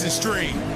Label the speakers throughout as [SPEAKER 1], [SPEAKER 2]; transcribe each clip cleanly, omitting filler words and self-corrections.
[SPEAKER 1] racing stream.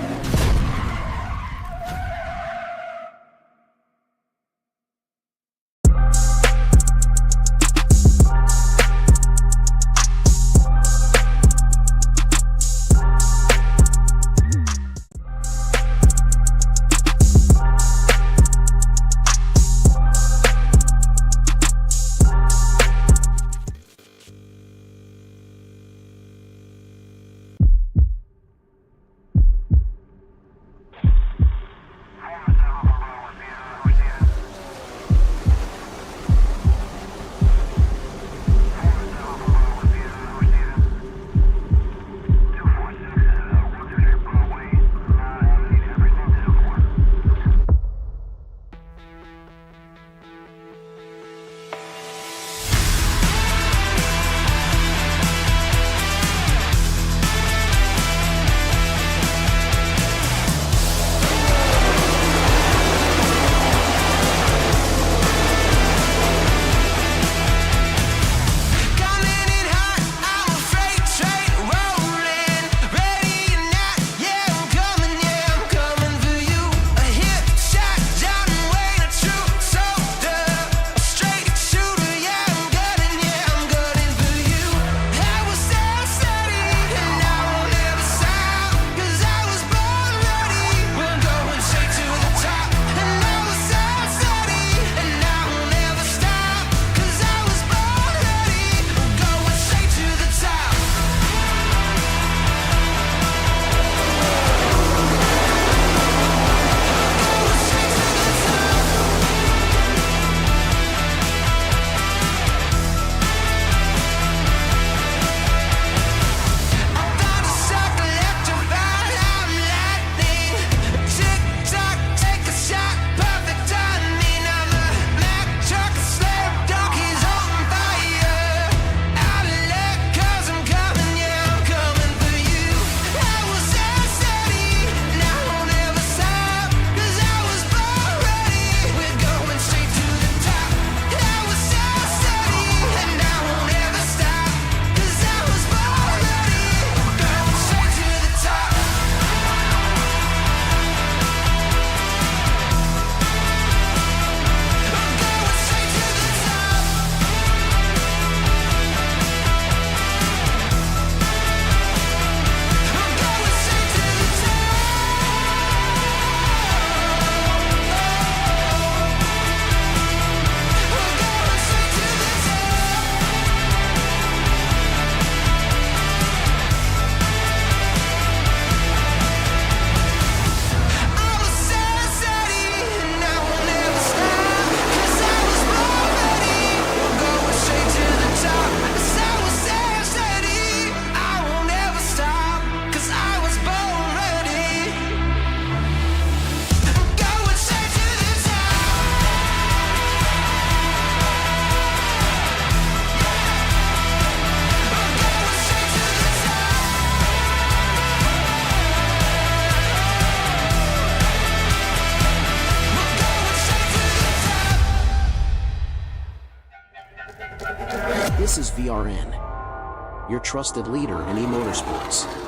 [SPEAKER 2] This is VRN, your trusted leader in e-motorsports.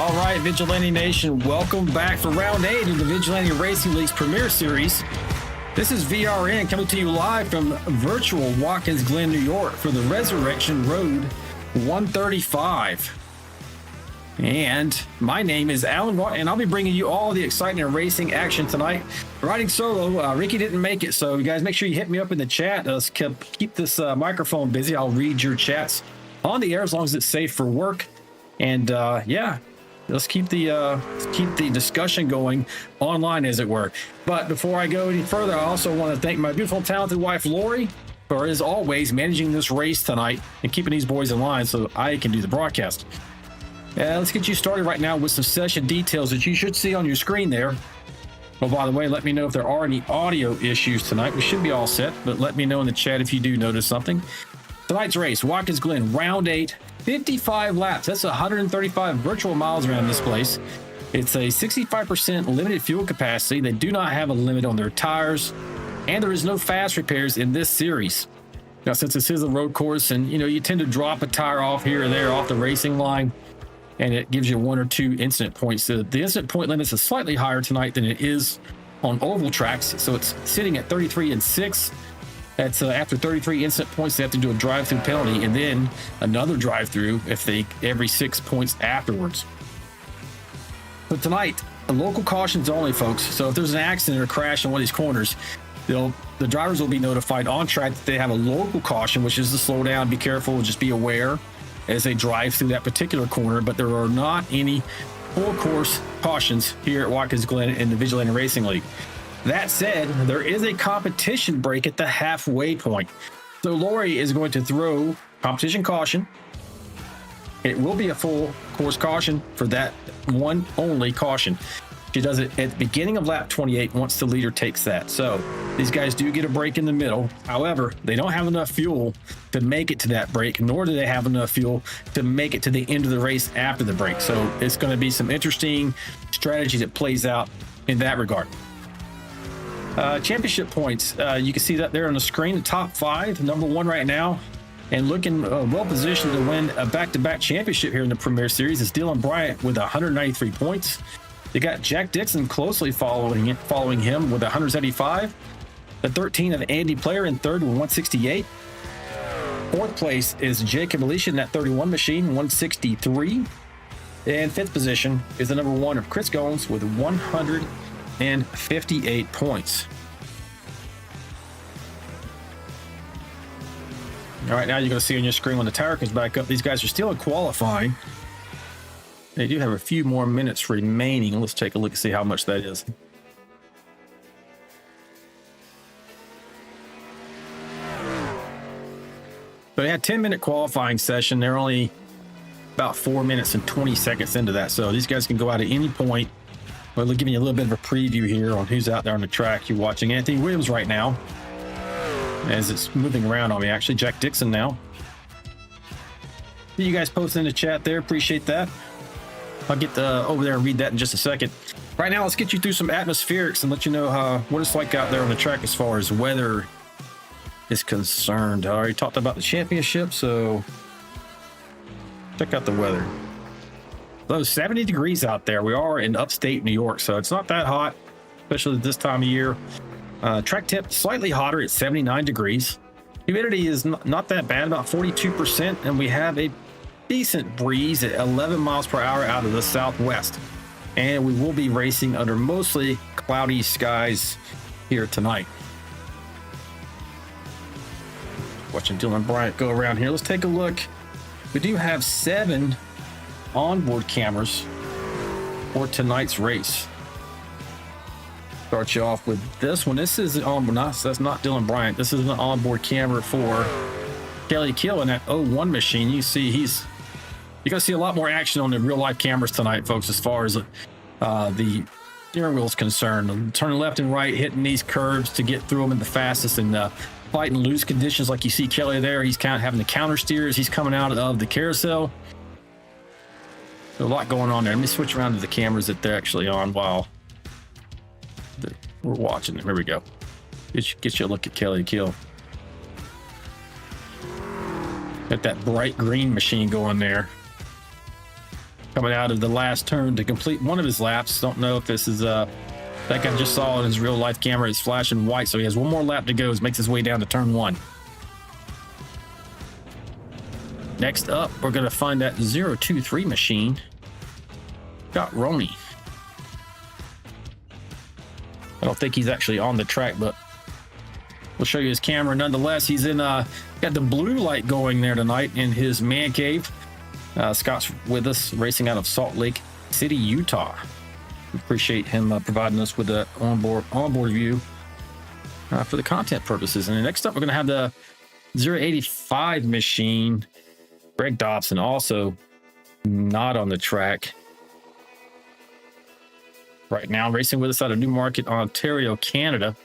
[SPEAKER 1] All right, Vigilante Nation, welcome back for round 8 of the Vigilante Racing League's Premiere Series. This is VRN coming to you live from virtual Watkins, Glen, New York for the Resurrection Road 135. And my name is Alan, and I'll be bringing you all the exciting and racing action tonight. Riding solo, Ricky didn't make it, so you guys make sure you hit me up in the chat. Let's keep this microphone busy. I'll read your chats on the air as long as it's safe for work. And yeah, let's keep the discussion going online, as it were. But before I go any further, I also want to thank my beautiful, talented wife, Lori, for, as always, managing this race tonight and keeping these boys in line so I can do the broadcast. Let's get you started right now with some session details that you should see on your screen there. Oh, by the way, let me know if there are any audio issues tonight. We should be all set, but let me know in the chat if you do notice something. Tonight's race, Watkins Glen, round 8, 55 laps. That's 135 virtual miles around this place. It's a 65% limited fuel capacity. They do not have a limit on their tires, and there is no fast repairs in this series. Now, since this is a road course, and you tend to drop a tire off here or there off the racing line, and it gives you 1 or 2 incident points. The incident point limit is slightly higher tonight than it is on oval tracks, so it's sitting at 33 and 6. That's after 33 incident points, they have to do a drive-through penalty, and then another drive-through every 6 points afterwards. But tonight, local cautions only, folks. So if there's an accident or crash in one of these corners, the drivers will be notified on track that they have a local caution, which is to slow down, be careful, just be aware as they drive through that particular corner. But there are not any full course cautions here at Watkins Glen in the Vigilante Racing League. That said, there is a competition break at the halfway point. So Lori is going to throw competition caution. It will be a full course caution for that one only caution. She does it at the beginning of lap 28 once the leader takes that. So these guys do get a break in the middle. However, they don't have enough fuel to make it to that break, nor do they have enough fuel to make it to the end of the race after the break. So it's going to be some interesting strategy that plays out in that regard. Championship points, you can see that there on the screen, the top 5, number 1 right now, and looking well positioned to win a back-to-back championship here in the Premiere Series is Dylan Bryant with 193 points. They got Jack Dixon closely following him with 175. The 13 of Andy Player in third with 168. Fourth place is Jacob Alicia in that 31 machine, 163. And fifth position is the number 1 of Chris Gomes with 158 points. All right, now you're going to see on your screen when the tire comes back up, these guys are still in qualifying. They do have a few more minutes remaining. Let's take a look and see how much that is. But they had a 10-minute qualifying session. They're only about 4 minutes and 20 seconds into that. So these guys can go out at any point. Well, they're giving you a little bit of a preview here on who's out there on the track. You're watching Anthony Williams right now as it's moving around on me. Actually, Jack Dixon now. You guys posted in the chat there. Appreciate that. I'll get over there and read that in just a second. Right now, let's get you through some atmospherics and let you know what it's like out there on the track as far as weather is concerned. I already talked about the championship, so check out the weather. So 70 degrees out there. We are in upstate New York, so it's not that hot, especially this time of year. Track temp slightly hotter at 79 degrees. Humidity is not that bad, about 42%, and we have a decent breeze at 11 miles per hour out of the southwest. And we will be racing under mostly cloudy skies here tonight. Watching Dylan Bryant go around here. Let's take a look. We do have 7 onboard cameras for tonight's race. Start you off with this one. This is that's not Dylan Bryant. This is an onboard camera for Kelly Kill in that 01 machine. You see you're gonna see a lot more action on the real life cameras tonight, folks, as far as the steering wheel is concerned. Turning left and right, hitting these curves to get through them in the fastest, and fighting loose conditions like you see Kelly there. He's kind of having the counter steer as he's coming out of the carousel. There's a lot going on there. Let me switch around to the cameras that they're actually on while we're watching them. Here we go. Get you a look at Kelly Kill. Got that bright green machine going there. coming out of the last turn to complete one of his laps. Don't know if this is that guy just saw in his real life camera is flashing white, so he has one more lap to go. He makes his way down to turn 1. Next up, we're going to find that 023 machine. Got Roney. I don't think he's actually on the track, but we'll show you his camera. Nonetheless, he's in got the blue light going there tonight in his man cave. Scott's with us, racing out of Salt Lake City, Utah. We appreciate him providing us with the onboard view for the content purposes. And next up, we're going to have the 085 machine. Greg Dobson also not on the track right now, racing with us out of Newmarket, Ontario, Canada.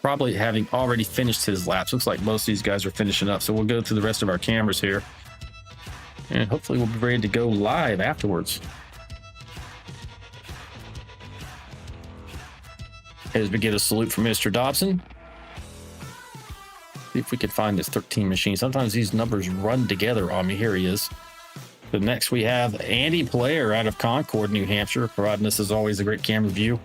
[SPEAKER 1] Probably having already finished his laps. Looks like most of these guys are finishing up. So we'll go through the rest of our cameras here. And hopefully we'll be ready to go live afterwards. As we get a salute from Mr. Dobson. See if we can find this 13 machine. Sometimes these numbers run together on me. Here he is. So next we have Andy Player out of Concord, New Hampshire, providing us as always a great camera view.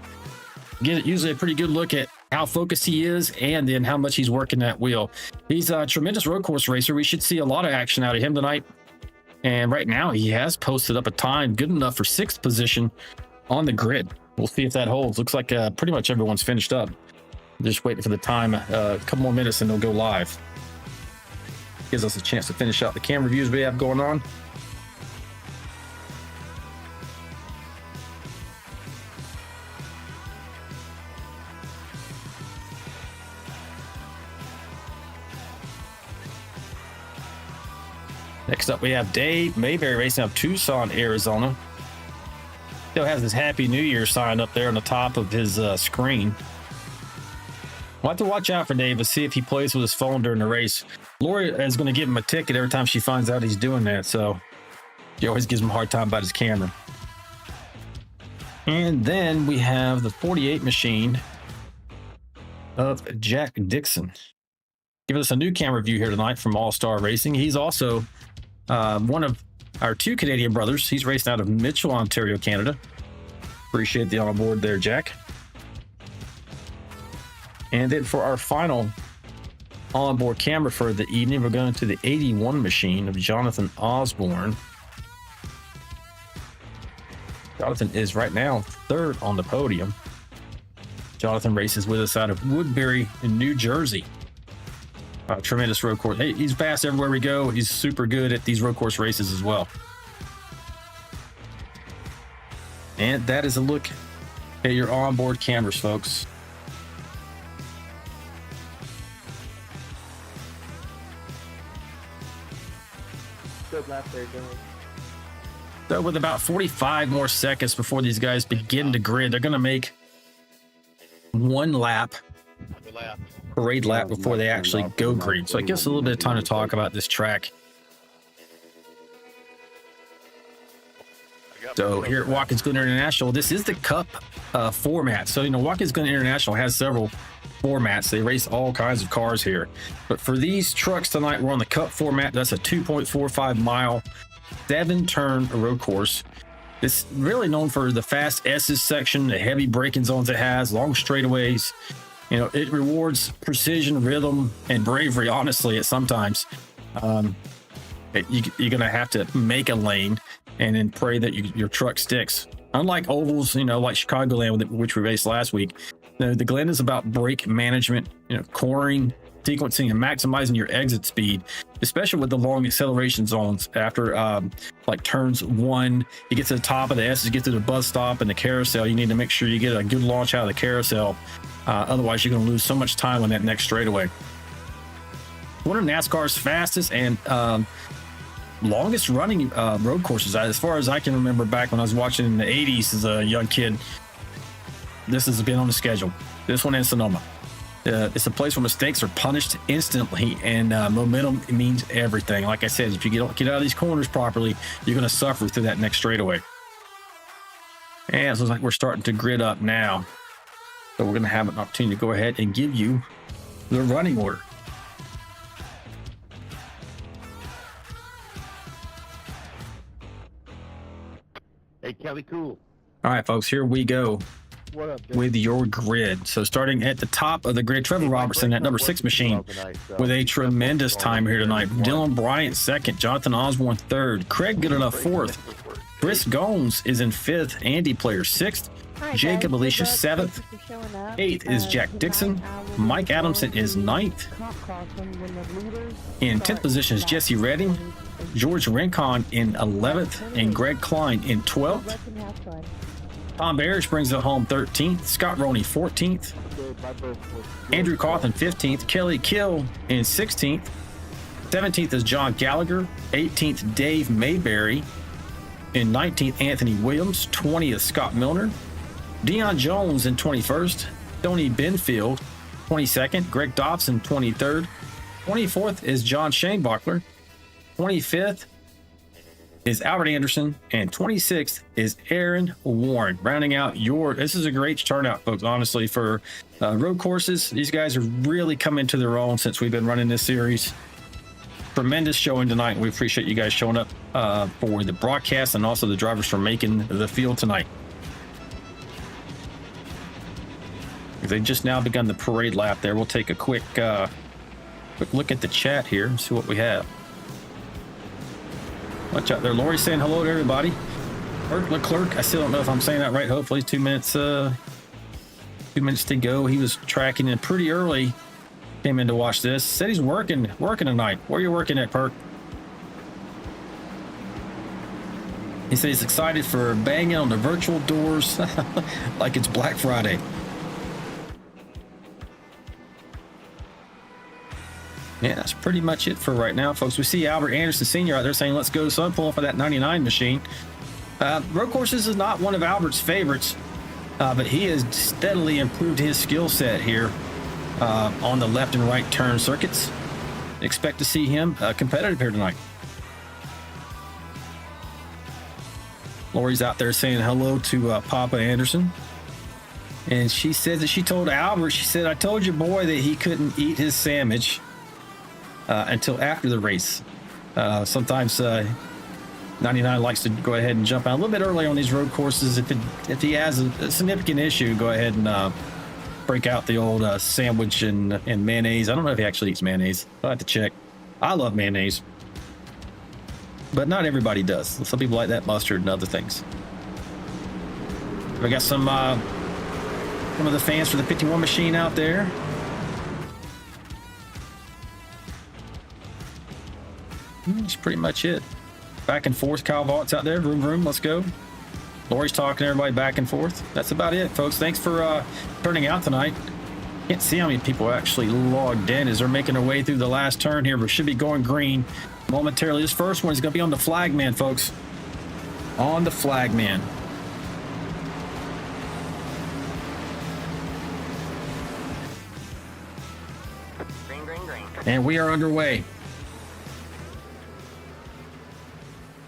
[SPEAKER 1] Get usually a pretty good look at how focused he is and then how much he's working that wheel. He's a tremendous road course racer. We should see a lot of action out of him tonight. And right now he has posted up a time good enough for 6th position on the grid. We'll see if that holds. Looks like pretty much everyone's finished up. Just waiting for the time, a couple more minutes and they'll go live. Gives us a chance to finish out the camera views we have going on. Next up, we have Dave Mayberry racing out of Tucson, Arizona. Still has his Happy New Year sign up there on the top of his screen. We'll have to watch out for Dave to see if he plays with his phone during the race. Lori is going to give him a ticket every time she finds out he's doing that, so she always gives him a hard time about his camera. And then we have the 48 machine of Jack Dixon. Giving us a new camera view here tonight from All Star Racing. He's also one of our 2 Canadian brothers. He's racing out of Mitchell, Ontario, Canada. Appreciate the onboard there, Jack. And then for our final onboard camera for the evening, we're going to the 81 machine of Jonathan Osborne. Jonathan is right now 3rd on the podium. Jonathan races with us out of Woodbury in New Jersey. Tremendous road course. Hey, he's fast everywhere we go. He's super good at these road course races as well. And that is a look at your onboard cameras, folks.
[SPEAKER 3] Good lap there, Dylan.
[SPEAKER 1] So with about 45 more seconds before these guys begin to grid, they're going to make one lap. Parade lap before they actually go green. So I guess a little bit of time to talk about this track. So here at Watkins Glen International, this is the Cup format. So, Watkins Glen International has several formats. They race all kinds of cars here. But for these trucks tonight, we're on the Cup format. That's a 2.45 mile, 7-turn road course. It's really known for the fast S's section, the heavy braking zones it has, long straightaways. It rewards precision, rhythm, and bravery, honestly, at sometimes. You're going to have to make a lane and then pray that your truck sticks. Unlike ovals, like Chicagoland, which we raced last week, the Glen is about brake management, cornering, sequencing, and maximizing your exit speed, especially with the long acceleration zones after like turns 1. You get to the top of the S's, get to the bus stop and the carousel. You need to make sure you get a good launch out of the carousel. Otherwise, you're going to lose so much time on that next straightaway. One of NASCAR's fastest and longest running road courses, as far as I can remember back when I was watching in the 80s as a young kid. This has been on the schedule. This one in Sonoma. It's a place where mistakes are punished instantly, and momentum means everything. Like I said, if you get out of these corners properly, you're going to suffer through that next straightaway. And it looks like we're starting to grid up now. So we're going to have an opportunity to go ahead and give you the running order.
[SPEAKER 4] Hey, Kelly Cool.
[SPEAKER 1] All right, folks, here we go
[SPEAKER 3] What up, dude?
[SPEAKER 1] with your grid. So starting at the top of the grid, Trevor Robertson at number 6 machine with a tremendous time here tonight. Dylan Bryant second, Jonathan Osborne third, Craig Goodenough fourth, Chris Gomes is in fifth, Andy Player sixth, Jacob Alicia seventh, eighth is Jack Dixon, Mike Adamson is ninth. In 10th position is Jesse Redding, George Rincon in 11th, and Greg Klein in 12th. Tom Barish brings it home 13th, Scott Roney 14th, Andrew Cawthon 15th, Kelly Kill in 16th, 17th is John Gallagher, 18th Dave Mayberry, in 19th Anthony Williams, 20th Scott Milner, Deion Jones in 21st, Tony Benfield 22nd, Greg Dobson 23rd, 24th is John Shanebuckler, 25th is Albert Anderson, and 26th is Aaron Warren. Rounding out this is a great turnout, folks, honestly, for road courses. These guys are really coming to their own since we've been running this series. Tremendous showing tonight, and we appreciate you guys showing up for the broadcast and also the drivers for making the field tonight. They've just now begun the parade lap there. We'll take a quick look at the chat here and see what we have. Watch out there. Lori's saying hello to everybody. Leclerc, I still don't know if I'm saying that right. Hopefully 2 minutes, 2 minutes to go. He was tracking in pretty early. Came in to watch this. Said he's working tonight. Where are you working at, Perk? He said he's excited for banging on the virtual doors like it's Black Friday. Yeah, that's pretty much it for right now, folks. We see Albert Anderson Sr. out there saying, let's go, son, pulling for that 99 machine. Road courses is not one of Albert's favorites, but he has steadily improved his skill set here on the left and right turn circuits. Expect to see him competitive here tonight. Lori's out there saying hello to Papa Anderson. And she said that she told Albert, she said, I told your boy that he couldn't eat his sandwich until after the race. Sometimes 99 likes to go ahead and jump out a little bit early on these road courses. If he has a significant issue, go ahead and break out the old sandwich and mayonnaise. I don't know if he actually eats mayonnaise. I'll have to check. I love mayonnaise, but not everybody does. Some people like that mustard and other things. We got some of the fans for the 51 machine out there. That's pretty much it. Back and forth, Kyle Vaught's out there. Vroom, vroom, let's go. Lori's talking to everybody back and forth. That's about it, folks. Thanks for turning out tonight. Can't see how many people actually logged in as they're making their way through the last turn here, but should be going green momentarily. This first one is going to be on the flagman, folks. On the flagman.
[SPEAKER 4] Green, green, green.
[SPEAKER 1] And we are underway.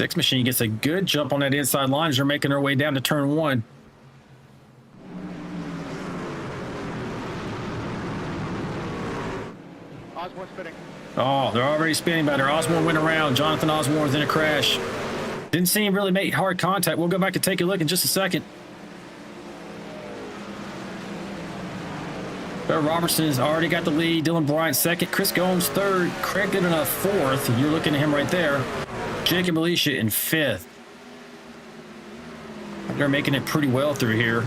[SPEAKER 1] Six machine gets a good jump on that inside line as they're making their way down to turn one.
[SPEAKER 3] Osborne spinning.
[SPEAKER 1] Oh, they're already spinning better. Osborne went around. Jonathan Osborne's in a crash. Didn't see him really make hard contact. We'll go back and take a look in just a second. Trevor Robertson has already got the lead. Dylan Bryant second. Chris Gomes third. Craig Goodenough fourth. You're looking at him right there. Jacob Alicia in fifth. They're making it pretty well through here.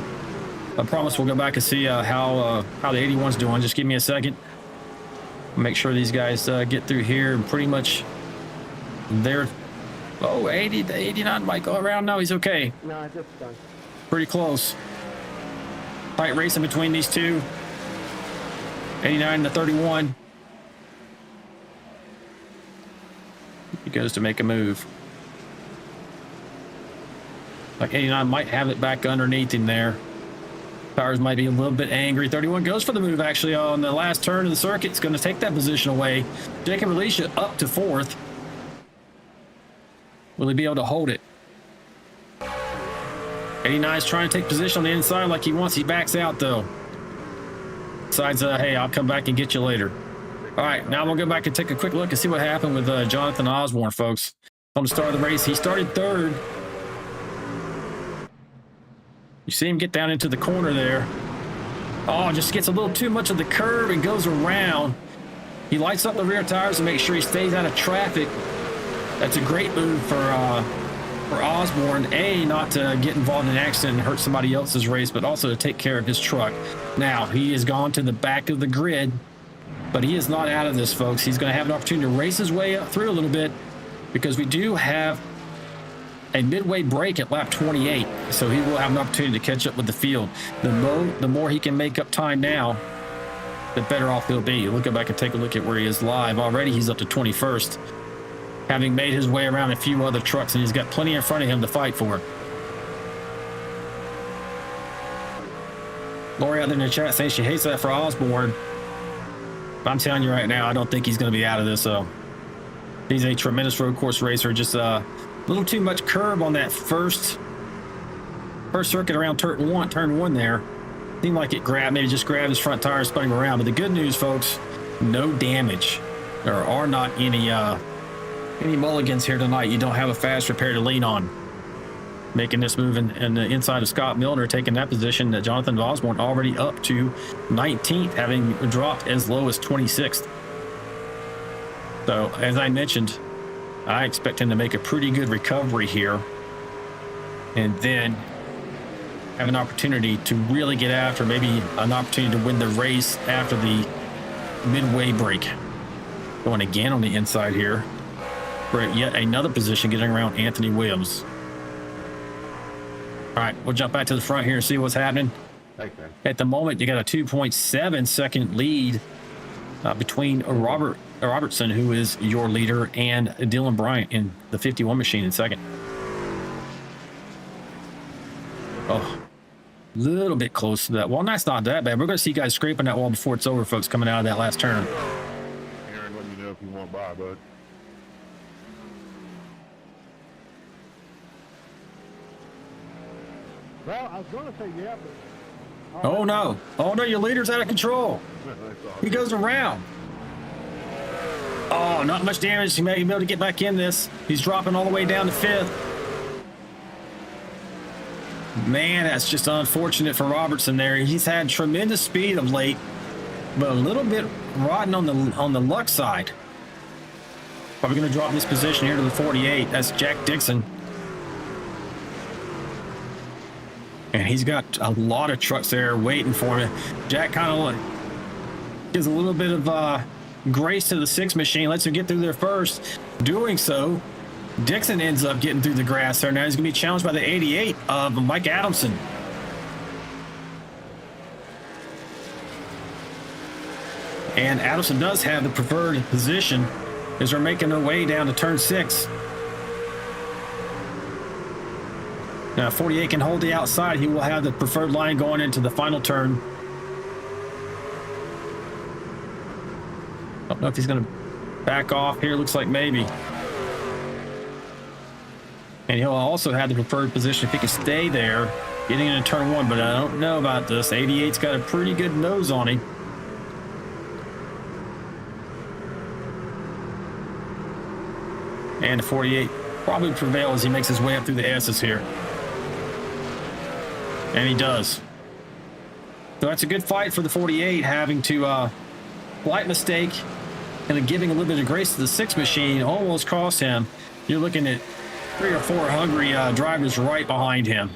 [SPEAKER 1] I promise we'll go back and see how the 81's doing. Just give me a second. Make sure these guys get through here and pretty much they're 80 to 89 might go around. No, he's okay.
[SPEAKER 3] No, I just done.
[SPEAKER 1] Pretty close. Tight racing between these two. 89 to 31. He goes to make a move. Like 89 might have it back underneath him there. Powers might be a little bit angry. 31 goes for the move actually on the last turn of the circuit. It's going to take that position away. Jacob Alicia up to fourth. Will he be able to hold it? 89 is trying to take position on the inside like he wants. He backs out though. Decides, hey, I'll come back and get you later. All right, now we'll go back and take a quick look and see what happened with Jonathan Osborne, folks. On the start of the race, he started third. You see him get down into the corner there. Oh, just gets a little too much of the curve and goes around. He lights up the rear tires to make sure he stays out of traffic. That's a great move for Osborne, not to get involved in an accident and hurt somebody else's race, but also to take care of his truck. Now, he has gone to the back of the grid, but he is not out of this, folks. He's going to have an opportunity to race his way up through a little bit because we do have a midway break at lap 28, so he will have an opportunity to catch up with the field. The more he can make up time now, the better off he'll be. Look back and take a look at where he is live. Already he's up to 21st, having made his way around a few other trucks, and he's got plenty in front of him to fight for. Lori out there in the chat saying she hates that for Osborne. But I'm telling you right now, I don't think he's going to be out of this. So he's a tremendous road course racer. Just a little too much curb on that first circuit around turn one there. Seemed like it maybe just grabbed his front tire, spun him around. But the good news, folks, no damage. There are not any mulligans here tonight. You don't have a fast repair to lean on. Making this move in the inside of Scott Milner, taking that position. Jonathan Osborne already up to 19th, having dropped as low as 26th. So, as I mentioned, I expect him to make a pretty good recovery here and then have an opportunity to really get after, maybe an opportunity to win the race after the midway break. Going again on the inside here for yet another position, getting around Anthony Williams. All right, we'll jump back to the front here and see what's happening.
[SPEAKER 3] Okay.
[SPEAKER 1] At the moment, you got a 2.7 second lead between Robertson, who is your leader, and Dylan Bryant in the 51 machine in second. Oh, a little bit close to that. Well, that's not that bad. We're going to see guys scraping that wall before it's over, folks, coming out of that last turn.
[SPEAKER 3] Aaron, let me know if you want by, bud. Well, I was going to say yeah, but...
[SPEAKER 1] Oh, no. Oh, no, your leader's out of control. He goes around. Oh, not much damage. He may be able to get back in this. He's dropping all the way down to 5th. Man, that's just unfortunate for Robertson there. He's had tremendous speed of late, but a little bit rotten on the luck side. Probably going to drop this position here to the 48. That's Jack Dixon. And he's got a lot of trucks there waiting for him. Jack kind of gives a little bit of grace to the 6 machine, lets him get through there first. Doing so, Dixon ends up getting through the grass there. Now he's going to be challenged by the 88 of Mike Adamson. And Adamson does have the preferred position as they're making their way down to turn 6. Now, 48 can hold the outside. He will have the preferred line going into the final turn. Don't know if he's going to back off here. Looks like maybe. And he'll also have the preferred position if he can stay there, getting into turn 1. But I don't know about this. 88's got a pretty good nose on him. And the 48 probably prevails as he makes his way up through the S's here. And he does. So that's a good fight for the 48, having to slight mistake and then giving a little bit of grace to the 6 machine almost cost him. You're looking at 3 or 4 hungry drivers right behind him.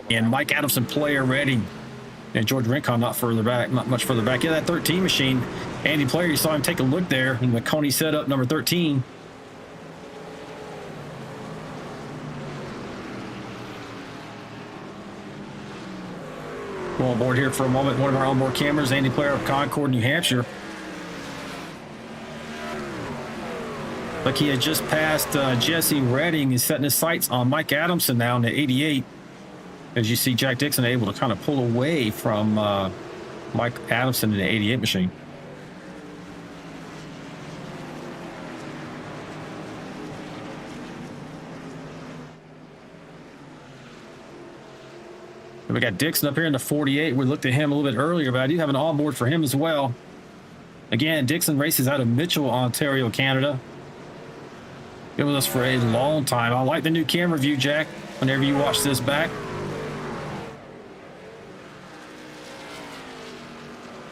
[SPEAKER 1] And Mike Adamson, Player, Redding, and George Rincon not much further back. Yeah, that 13 machine, Andy Player, you saw him take a look there in the Coney setup, number 13. Go on board here for a moment. One of our onboard cameras, Andy Player of Concord, New Hampshire. Like he had just passed Jesse Redding. He's setting his sights on Mike Adamson now in the 88. As you see Jack Dixon able to kind of pull away from Mike Adamson in the 88 machine. We got Dixon up here in the 48. We looked at him a little bit earlier, but I do have an onboard for him as well. Again, Dixon races out of Mitchell, Ontario, Canada. Been with us for a long time. I like the new camera view, Jack, whenever you watch this back.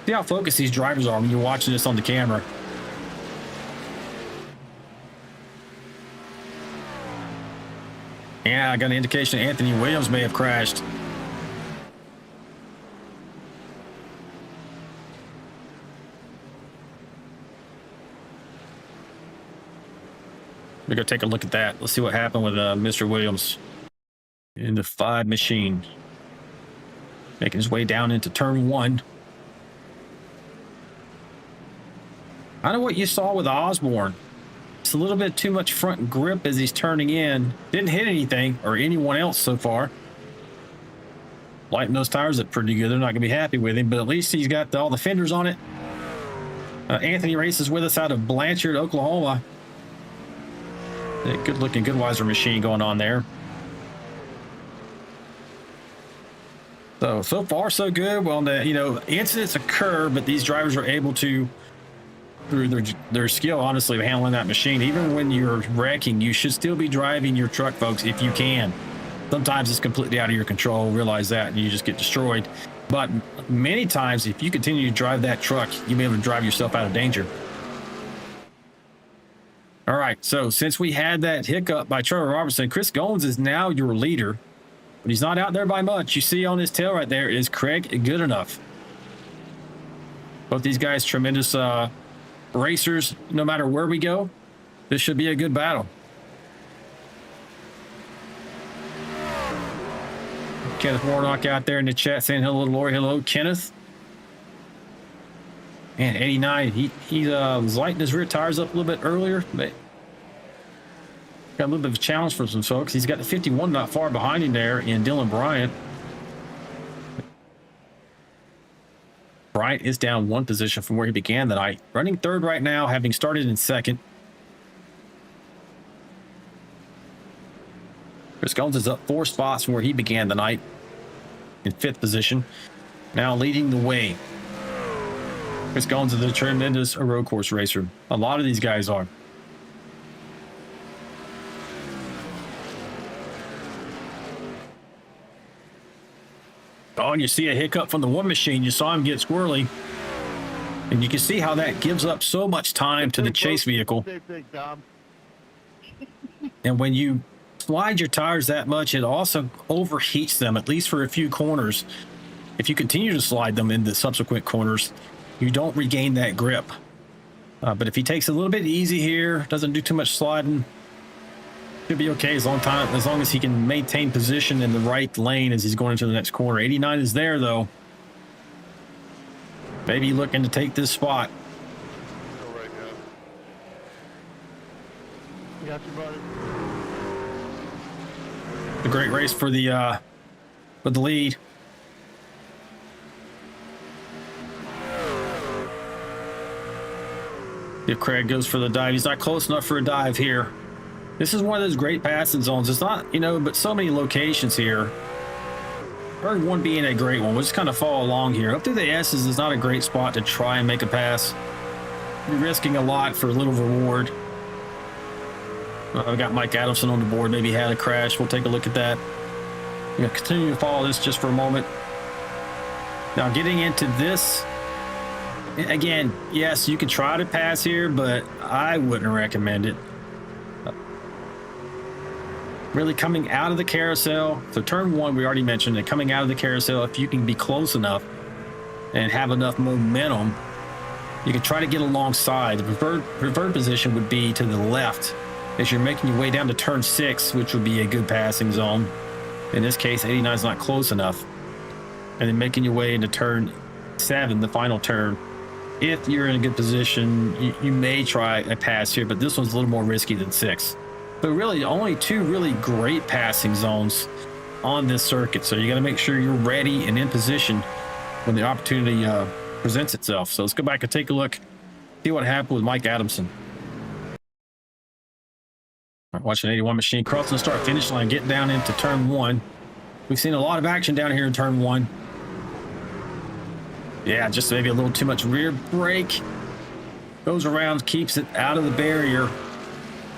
[SPEAKER 1] See how focused these drivers are when you're watching this on the camera. Yeah, I got an indication Anthony Williams may have crashed. We're going to take a look at that. Let's see what happened with Mr. Williams in the 5 machine. Making his way down into turn 1. I know what you saw with Osborne. It's a little bit too much front grip as he's turning in. Didn't hit anything or anyone else so far. Lighting those tires up pretty good. They're not going to be happy with him, but at least he's got all the fenders on it. Anthony races with us out of Blanchard, Oklahoma. Good looking, Goodweiser machine going on there. So far so good. Well, incidents occur, but these drivers are able to, through their skill, honestly, of handling that machine. Even when you're wrecking, you should still be driving your truck, folks, if you can. Sometimes it's completely out of your control. Realize that, and you just get destroyed. But many times, if you continue to drive that truck, you'll be able to drive yourself out of danger. All right, so since we had that hiccup by Trevor Robertson, Chris Goins is now your leader, but he's not out there by much. You see on his tail right there is Craig Goodenough. Both these guys, tremendous racers. No matter where we go, this should be a good battle. Kenneth Warnock out there in the chat saying hello, Lori. Hello, Kenneth. Man, 89. He was lighting his rear tires up a little bit earlier, but got a little bit of a challenge for some folks. He's got the 51 not far behind him there in Dylan Bryant. Bryant is down 1 position from where he began the night. Running 3rd right now, having started in 2nd. Chris Goins is up 4 spots from where he began the night in 5th position. Now leading the way. Chris Goins is a tremendous road course racer. A lot of these guys are. Oh, and you see a hiccup from the 1 machine. You saw him get squirrely. And you can see how that gives up so much time to the chase vehicle. And when you slide your tires that much, it also overheats them, at least for a few corners. If you continue to slide them into subsequent corners, you don't regain that grip. But if he takes it a little bit easy here, doesn't do too much sliding, should be okay as long as he can maintain position in the right lane as he's going into the next corner. 89 is there, though. Maybe looking to take this spot.
[SPEAKER 3] Got you, buddy.
[SPEAKER 1] A great race for the lead. If Craig goes for the dive, he's not close enough for a dive here. This is one of those great passing zones. It's not, but so many locations here. Turn 1 being a great one. We'll just kind of follow along here. Up through the S's is not a great spot to try and make a pass. You're risking a lot for a little reward. I've got Mike Adamson on the board. Maybe he had a crash. We'll take a look at that. Continue to follow this just for a moment. Now getting into this. Again, yes, you can try to pass here, but I wouldn't recommend it. Really coming out of the carousel. So turn 1, we already mentioned it. Coming out of the carousel, if you can be close enough and have enough momentum, you can try to get alongside. The preferred position would be to the left as you're making your way down to turn 6, which would be a good passing zone. In this case, 89 is not close enough. And then making your way into turn 7, the final turn. If you're in a good position, you may try a pass here, but this one's a little more risky than 6. But really, only 2 really great passing zones on this circuit. So you got to make sure you're ready and in position when the opportunity presents itself. So let's go back and take a look, see what happened with Mike Adamson. All right, watching 81 machine crossing the start-finish line, getting down into turn 1. We've seen a lot of action down here in turn 1. Yeah, just maybe a little too much rear brake. Goes around, keeps it out of the barrier.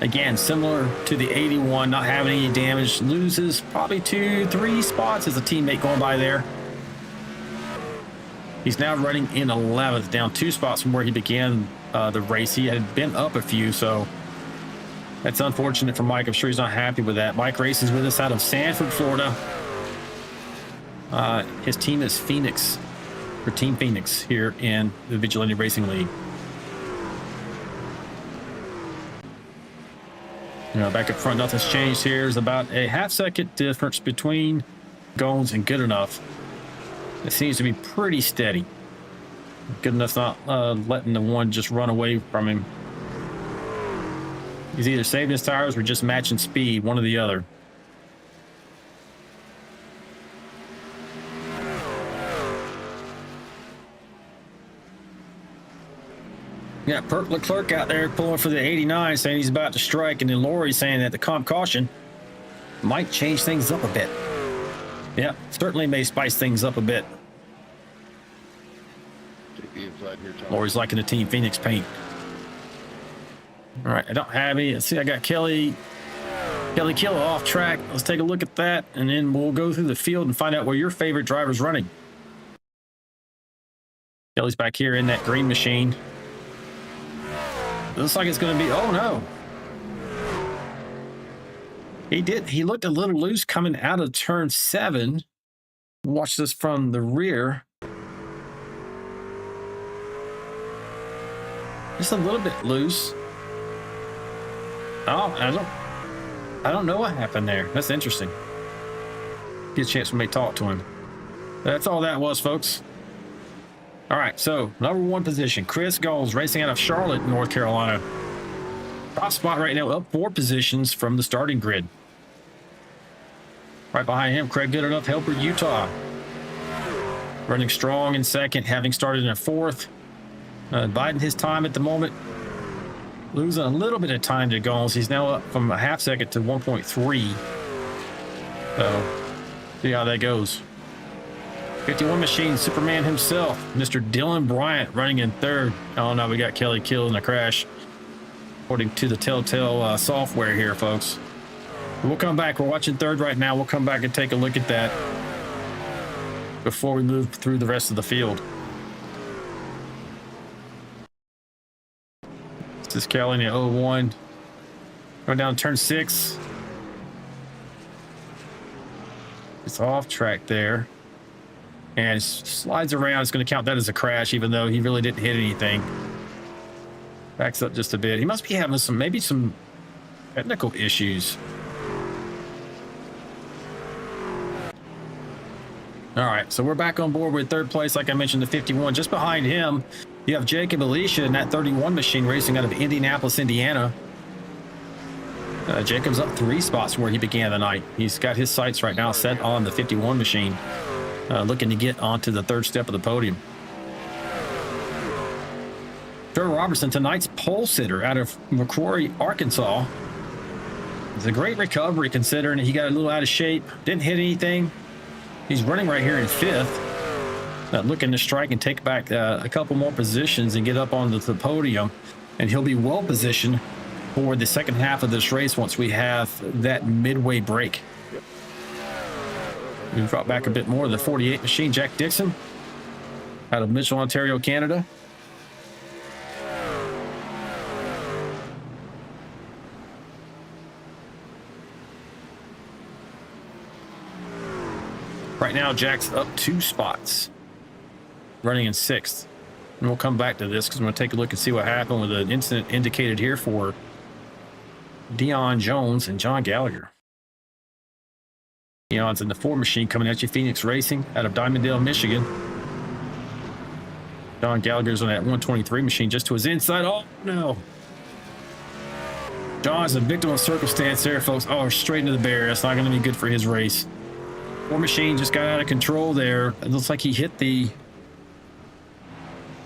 [SPEAKER 1] Again, similar to the 81, not having any damage. Loses probably 2-3 spots as a teammate going by there. He's now running in 11th, down 2 spots from where he began the race. He had been up a few, so that's unfortunate for Mike. I'm sure he's not happy with that. Mike races with us out of Sanford, Florida. His team is Phoenix, or Team Phoenix, here in the Vigilante Racing League. You know, back up front, nothing's changed here. There's about a half-second difference between Gones and Good Enough. It seems to be pretty steady. Good Enough's not letting the one just run away from him. He's either saving his tires or just matching speed, one or the other. Yeah, Perk Leclerc out there pulling for the 89, saying he's about to strike, and then Lori saying that the comp caution might change things up a bit. Yeah, certainly may spice things up a bit. Lori's liking the Team Phoenix paint. All right, I don't have any. Let's see, I got Kelly Killer off track. Let's take a look at that, and then we'll go through the field and find out where your favorite driver's running. Kelly's back here in that green machine. Looks like it's going to be, oh no. He looked a little loose coming out of turn 7. Watch this from the rear. Just a little bit loose. Oh, I don't know what happened there. That's interesting. Get a chance for me to talk to him. That's all that was, folks. All right, so number 1 position, Chris Goals, racing out of Charlotte, North Carolina. Top spot right now, up 4 positions from the starting grid. Right behind him, Craig Goodenough, Helper, Utah. Running strong in 2nd, having started in 4th. Biding his time at the moment. Losing a little bit of time to Goals. He's now up from a half second to 1.3. So, see how that goes. 51 machine, Superman himself, Mr. Dylan Bryant, running in 3rd. Oh no, we got Kelly killed in a crash, according to the Telltale software here, folks. We'll come back. We're watching 3rd right now. We'll come back and take a look at that before we move through the rest of the field. This is Kelly in the 01. Going down turn 6. It's off track there. And slides around. It's going to count that as a crash, even though he really didn't hit anything. Backs up just a bit. He must be having maybe some technical issues. All right, so we're back on board with 3rd place, like I mentioned, the 51. Just behind him, you have Jacob Alicia in that 31 machine racing out of Indianapolis, Indiana. Jacob's up 3 spots from where he began the night. He's got his sights right now set on the 51 machine. Looking to get onto the 3rd step of the podium. Trevor Robertson, tonight's pole sitter out of McCrory, Arkansas. It's a great recovery considering he got a little out of shape, didn't hit anything. He's running right here in 5th, looking to strike and take back a couple more positions and get up onto the podium. And he'll be well positioned for the second half of this race once we have that midway break. We brought back a bit more. The 48 machine, Jack Dixon, out of Mitchell, Ontario, Canada. Right now, Jack's up 2 spots, running in 6th. And we'll come back to this because I'm going to take a look and see what happened with an incident indicated here for Dion Jones and John Gallagher. Dion's in the 4 machine coming at you, Phoenix Racing out of Diamondale, Michigan. John Gallagher's on that 123 machine just to his inside. Oh, no. John's a victim of circumstance there, folks. Oh, straight into the barrier. That's not going to be good for his race. 4 machine just got out of control there. It looks like he hit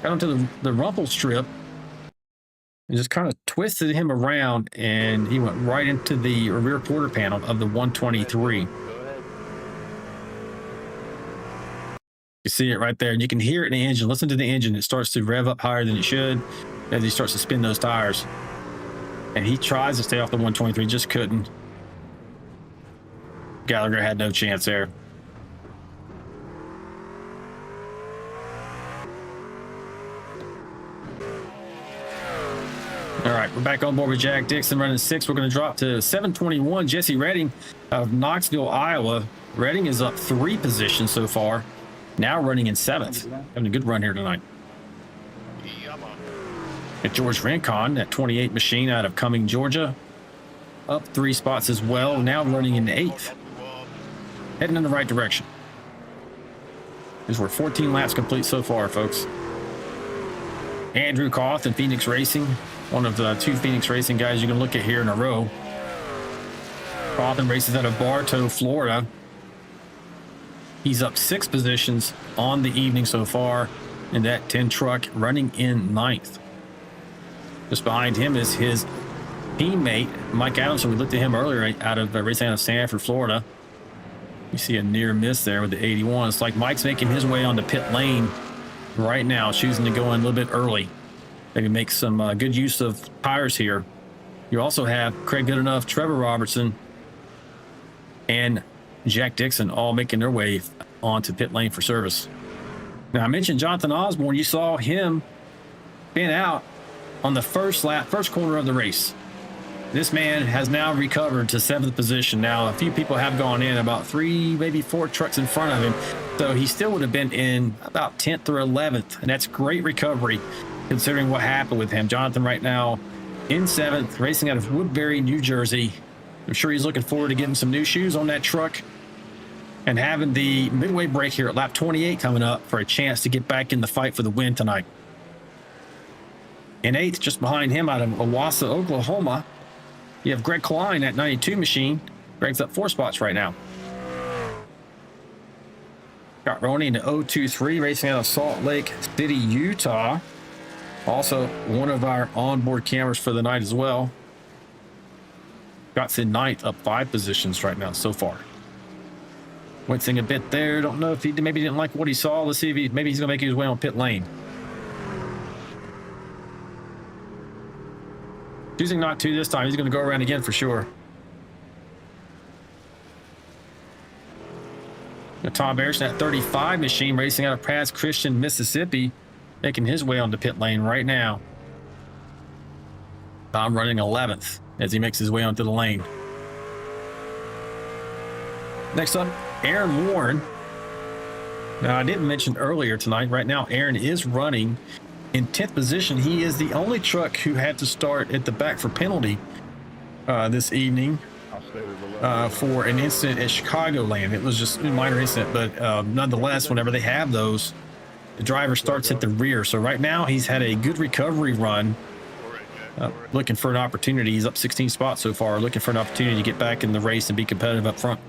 [SPEAKER 1] got onto the rumble strip and just kind of twisted him around, and he went right into the rear quarter panel of the 123. You see it right there, and you can hear it in the engine. Listen to the engine. It starts to rev up higher than it should as he starts to spin those tires. And he tries to stay off the 123, just couldn't. Gallagher had no chance there. back on board with Jack Dixon running 6th. We're going to drop to 721. Jesse Redding of Knoxville, Iowa. Redding is up 3 positions so far. Now running in 7th. Having a good run here tonight. At George Rincon, that 28 machine out of Cumming, Georgia. Up 3 spots as well. Now running in 8th. Heading in the right direction. These were 14 laps complete so far, folks. Andrew Koth in Phoenix Racing. One of the 2 Phoenix Racing guys you can look at here in a row. Koth races out of Bartow, Florida. He's up 6 positions on the evening so far in that 10 truck, running in 9th. Just behind him is his teammate, Mike Adamson. We looked at him earlier out of racing out of Sanford, Florida. You see a near miss there with the 81. It's like Mike's making his way onto pit lane right now, choosing to go in a little bit early. Maybe make some good use of tires here. You also have Craig Goodenough, Trevor Robertson, and Jack Dixon all making their way onto pit lane for service. Now, I mentioned Jonathan Osborne. You saw him spin out on the first lap, first corner of the race. This man has now recovered to 7th position. Now, a few people have gone in, about 3, maybe 4 trucks in front of him. So he still would have been in about 10th or 11th. And that's great recovery considering what happened with him. Jonathan right now in 7th, racing out of Woodbury, New Jersey. I'm sure he's looking forward to getting some new shoes on that truck and having the midway break here at lap 28 coming up for a chance to get back in the fight for the win tonight. In 8th, just behind him out of Owasso, Oklahoma, you have Greg Klein at 92 machine. Greg's up 4 spots right now. Scott Roney in the 023, racing out of Salt Lake City, Utah. Also one of our onboard cameras for the night as well. Scott's in 9th, up 5 positions right now so far. Wincing a bit there. Don't know if he maybe didn't like what he saw. Let's see if maybe he's going to make his way on pit lane. Choosing not to this time. He's going to go around again for sure. Tom Harrison at 35 machine, racing out of Pass Christian, Mississippi, making his way onto pit lane right now. Tom running 11th as he makes his way onto the lane. Next up, Aaron Warren. Now, I didn't mention earlier tonight, right now, Aaron is running in 10th position. He is the only truck who had to start at the back for penalty this evening for an incident at Chicagoland. It was just a minor incident, but nonetheless, whenever they have those, the driver starts at the rear. So right now, he's had a good recovery run, looking for an opportunity. He's up 16 spots so far, looking for an opportunity to get back in the race and be competitive up front.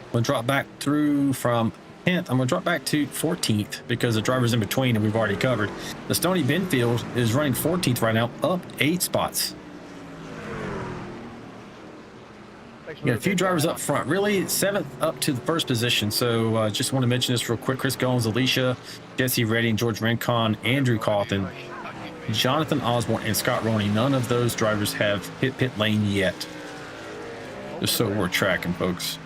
[SPEAKER 1] I'm going to drop back through from 10th. I'm going to drop back to 14th because the driver's in between and we've already covered. The Stoney Benfield is running 14th right now, up 8 spots. You got a few drivers up front, really 7th up to the 1st position. So just want to mention this real quick. Chris Goins, Alicia, Jesse Redding, George Rincon, Andrew Cawthon, Jonathan Osborne, and Scott Roney. None of those drivers have hit pit lane yet. Just so we're tracking, folks.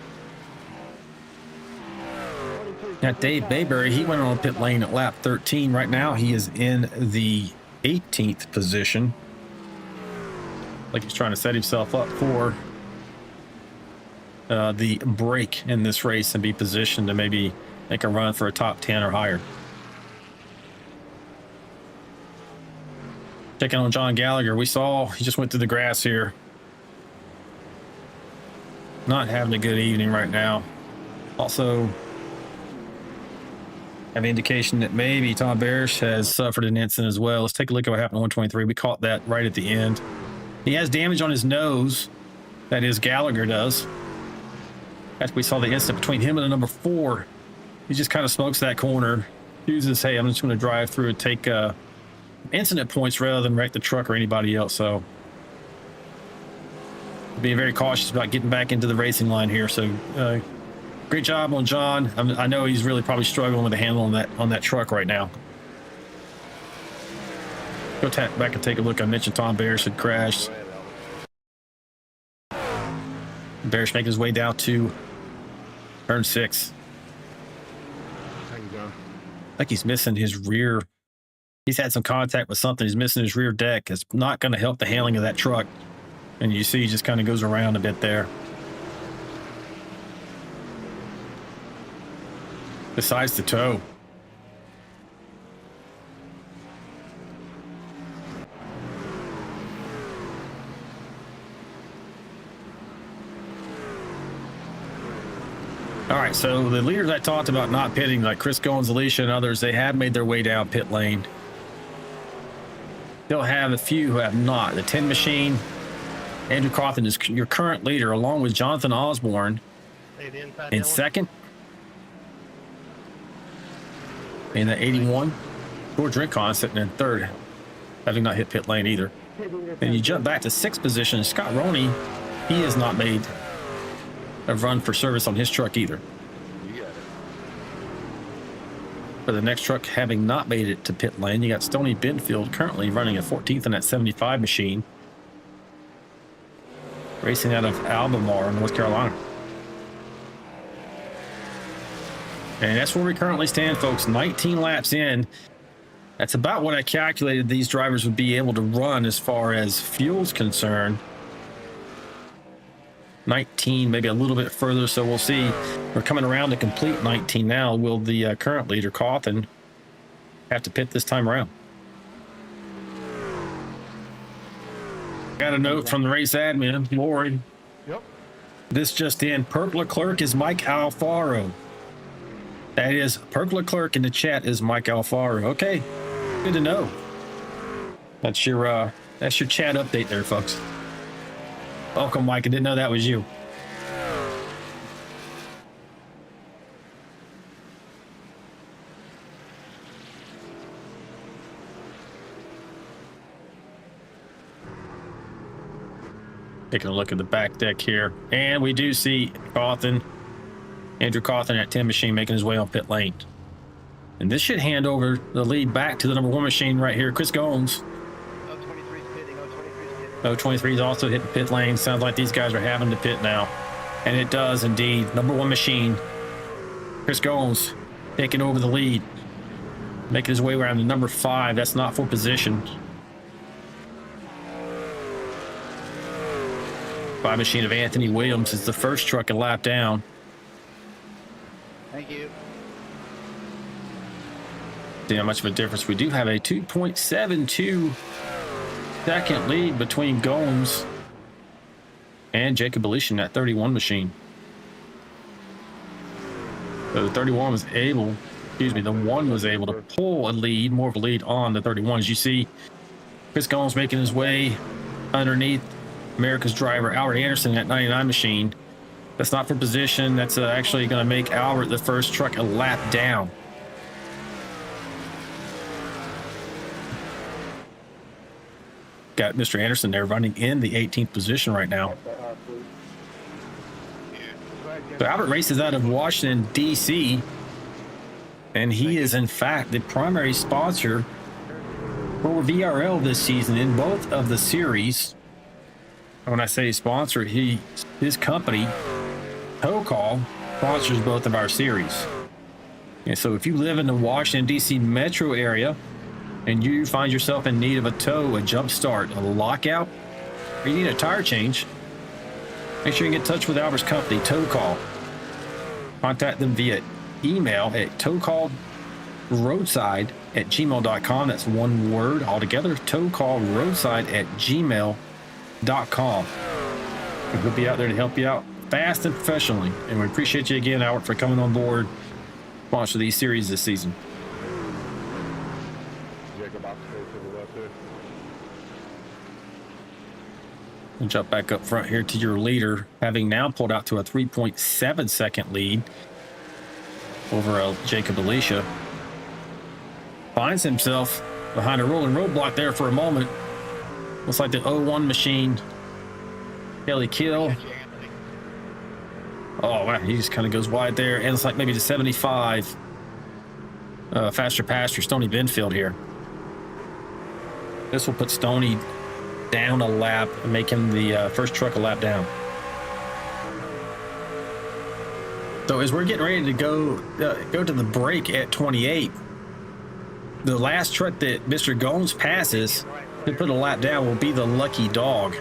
[SPEAKER 1] Now, Dave Bayberry, he went on pit lane at lap 13. Right now, he is in the 18th position. Like he's trying to set himself up for the break in this race and be positioned to maybe make a run for a top 10 or higher. Checking on John Gallagher. We saw he just went through the grass here. Not having a good evening right now. Also, have an indication that maybe Tom Barish has suffered an incident as well. Let's take a look at what happened on 123. We caught that right at the end. He has damage on his nose. That is, Gallagher does. After we saw the incident between him and the number 4, he just kind of smokes that corner. Chooses, hey, I'm just going to drive through and take incident points rather than wreck the truck or anybody else. So being very cautious about getting back into the racing line here. So great job on John. I know he's really probably struggling with the handle on that truck right now. Go back and take a look. I mentioned Tom Barish had crashed. Barish making his way down to turn 6. I think he's missing his rear He's had some contact with something. He's missing his rear deck. It's not going to help the handling of that truck. And you see he just kind of goes around a bit there. Besides the toe. All right, so the leaders I talked about not pitting, like Chris Goins, Alicia, and others, they have made their way down pit lane. They'll have a few who have not. The 10 machine, Andrew Cawthon is your current leader, along with Jonathan Osborne in second. In the 81, George Rincon sitting in third, having not hit pit lane either. And you jump back to sixth position. Scott Roney, he has not made a run for service on his truck either. For the next truck having not made it to pit lane, you got Stoney Benfield currently running at 14th in that 75 machine, racing out of Albemarle, North Carolina. And that's where we currently stand, folks. 19 laps in. That's about what I calculated these drivers would be able to run as far as fuel's concerned. 19, maybe a little bit further, so we'll see. We're coming around to complete 19 now. Will the current leader, Cawthon, have to pit this time around? Got a note from the race admin, Lori.
[SPEAKER 3] Yep.
[SPEAKER 1] This just in, Perk Leclerc is Mike Alfaro. That is, Perk Leclerc in the chat is Mike Alfaro. Okay, good to know. That's your chat update there, folks. Welcome, Mike. I didn't know that was you. Taking a look at the back deck here. And we do see Cawthon, Andrew Cawthon at 10 machine making his way on pit lane. And this should hand over the lead back to the number 1 machine right here, Chris Goins. 023 is also hitting pit lane. Sounds like these guys are having to pit now. And it does indeed. Number 1 machine, Chris Goins, taking over the lead. Making his way around to number 5. That's not for position. 5 machine of Anthony Williams is the first truck a lap down.
[SPEAKER 4] Thank you.
[SPEAKER 1] See how much of a difference. We do have a 2.72 second lead between Goins and Jacob Alicia in that 31 machine. So the 31 was able, the 1 was able to pull a lead, more of a lead on the 31. As you see, Chris Goins making his way underneath America's driver, Albert Anderson, at 99 machine. That's not for position. That's actually going to make Albert the first truck a lap down. Got Mr. Anderson there running in the 18th position right now. So Albert races out of Washington, D.C., and he is, in fact, the primary sponsor for VRL this season in both of the series. When I say sponsor, his company, Tow Call, sponsors both of our series. And so if you live in the Washington, D.C. metro area, and you find yourself in need of a tow, a jump start, a lockout, or you need a tire change, make sure you get in touch with Albert's company, Tow Call. Contact them via email at towcallroadside@gmail.com. That's one word altogether, towcallroadside@gmail.com. And we'll be out there to help you out fast and professionally. And we appreciate you again, Albert, for coming on board, sponsor these series this season. And jump back up front here to your leader, having now pulled out to a 3.7 second lead over Jacob Alicia. Finds himself behind a rolling roadblock there for a moment. Looks like the 01 machine, Kelly Kill. Oh, wow, he just kind of goes wide there. And it's like maybe the 75 faster passenger, Stoney Benfield here. This will put Stoney down a lap and make him the first truck a lap down. So as we're getting ready to go to the break at 28, the last truck that Mr. Gomes passes to put a lap down will be the lucky dog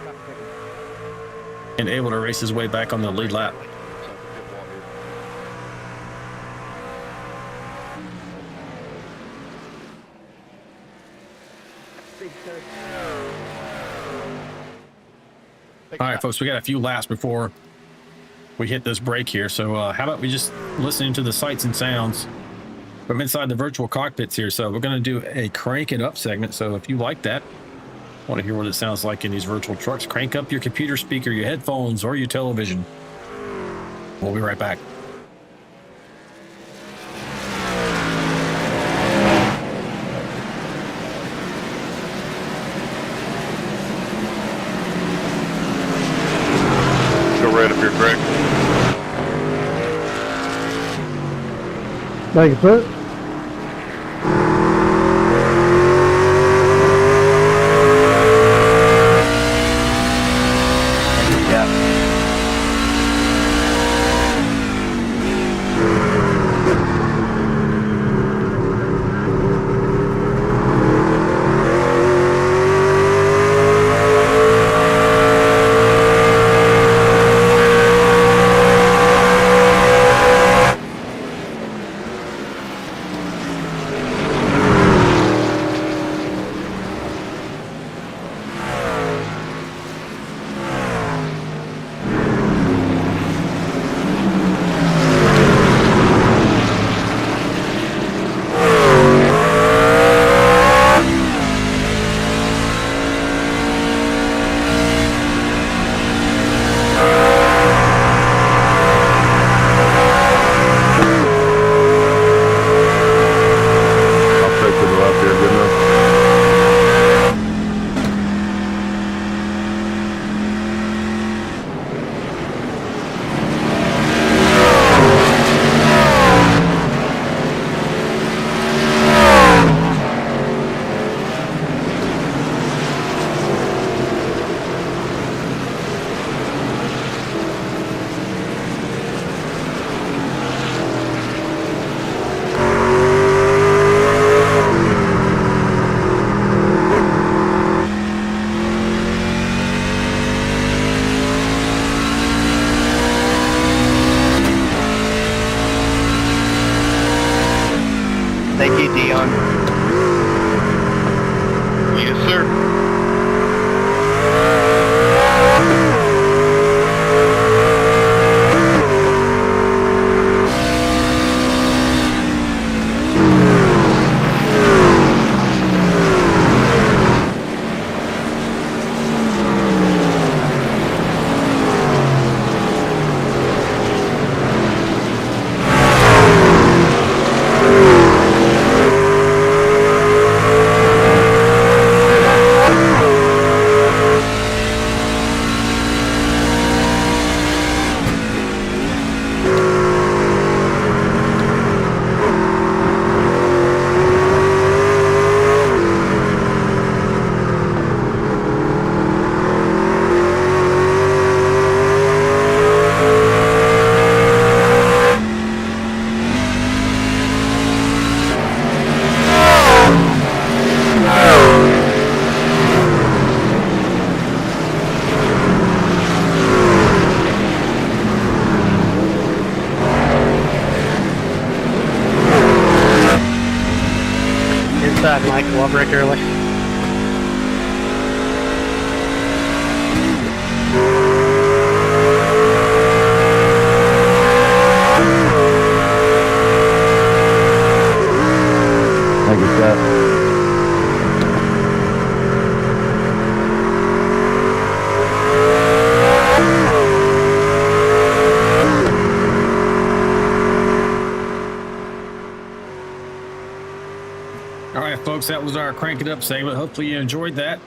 [SPEAKER 1] and able to race his way back on the lead lap. All right, folks, we got a few laps before we hit this break here. So how about we just listening to the sights and sounds from inside the virtual cockpits here. So we're going to do a crank it up segment. So if you like that, want to hear what it sounds like in these virtual trucks, crank up your computer speaker, your headphones, or your television. We'll be right back.
[SPEAKER 3] Right up here, Greg.
[SPEAKER 5] Thank you, sir.
[SPEAKER 4] Thank you, Dion.
[SPEAKER 3] Yes, sir.
[SPEAKER 4] Mike, wall break early.
[SPEAKER 5] Thank you, sir.
[SPEAKER 1] All right, folks, that was our crank it up segment. Hopefully you enjoyed that.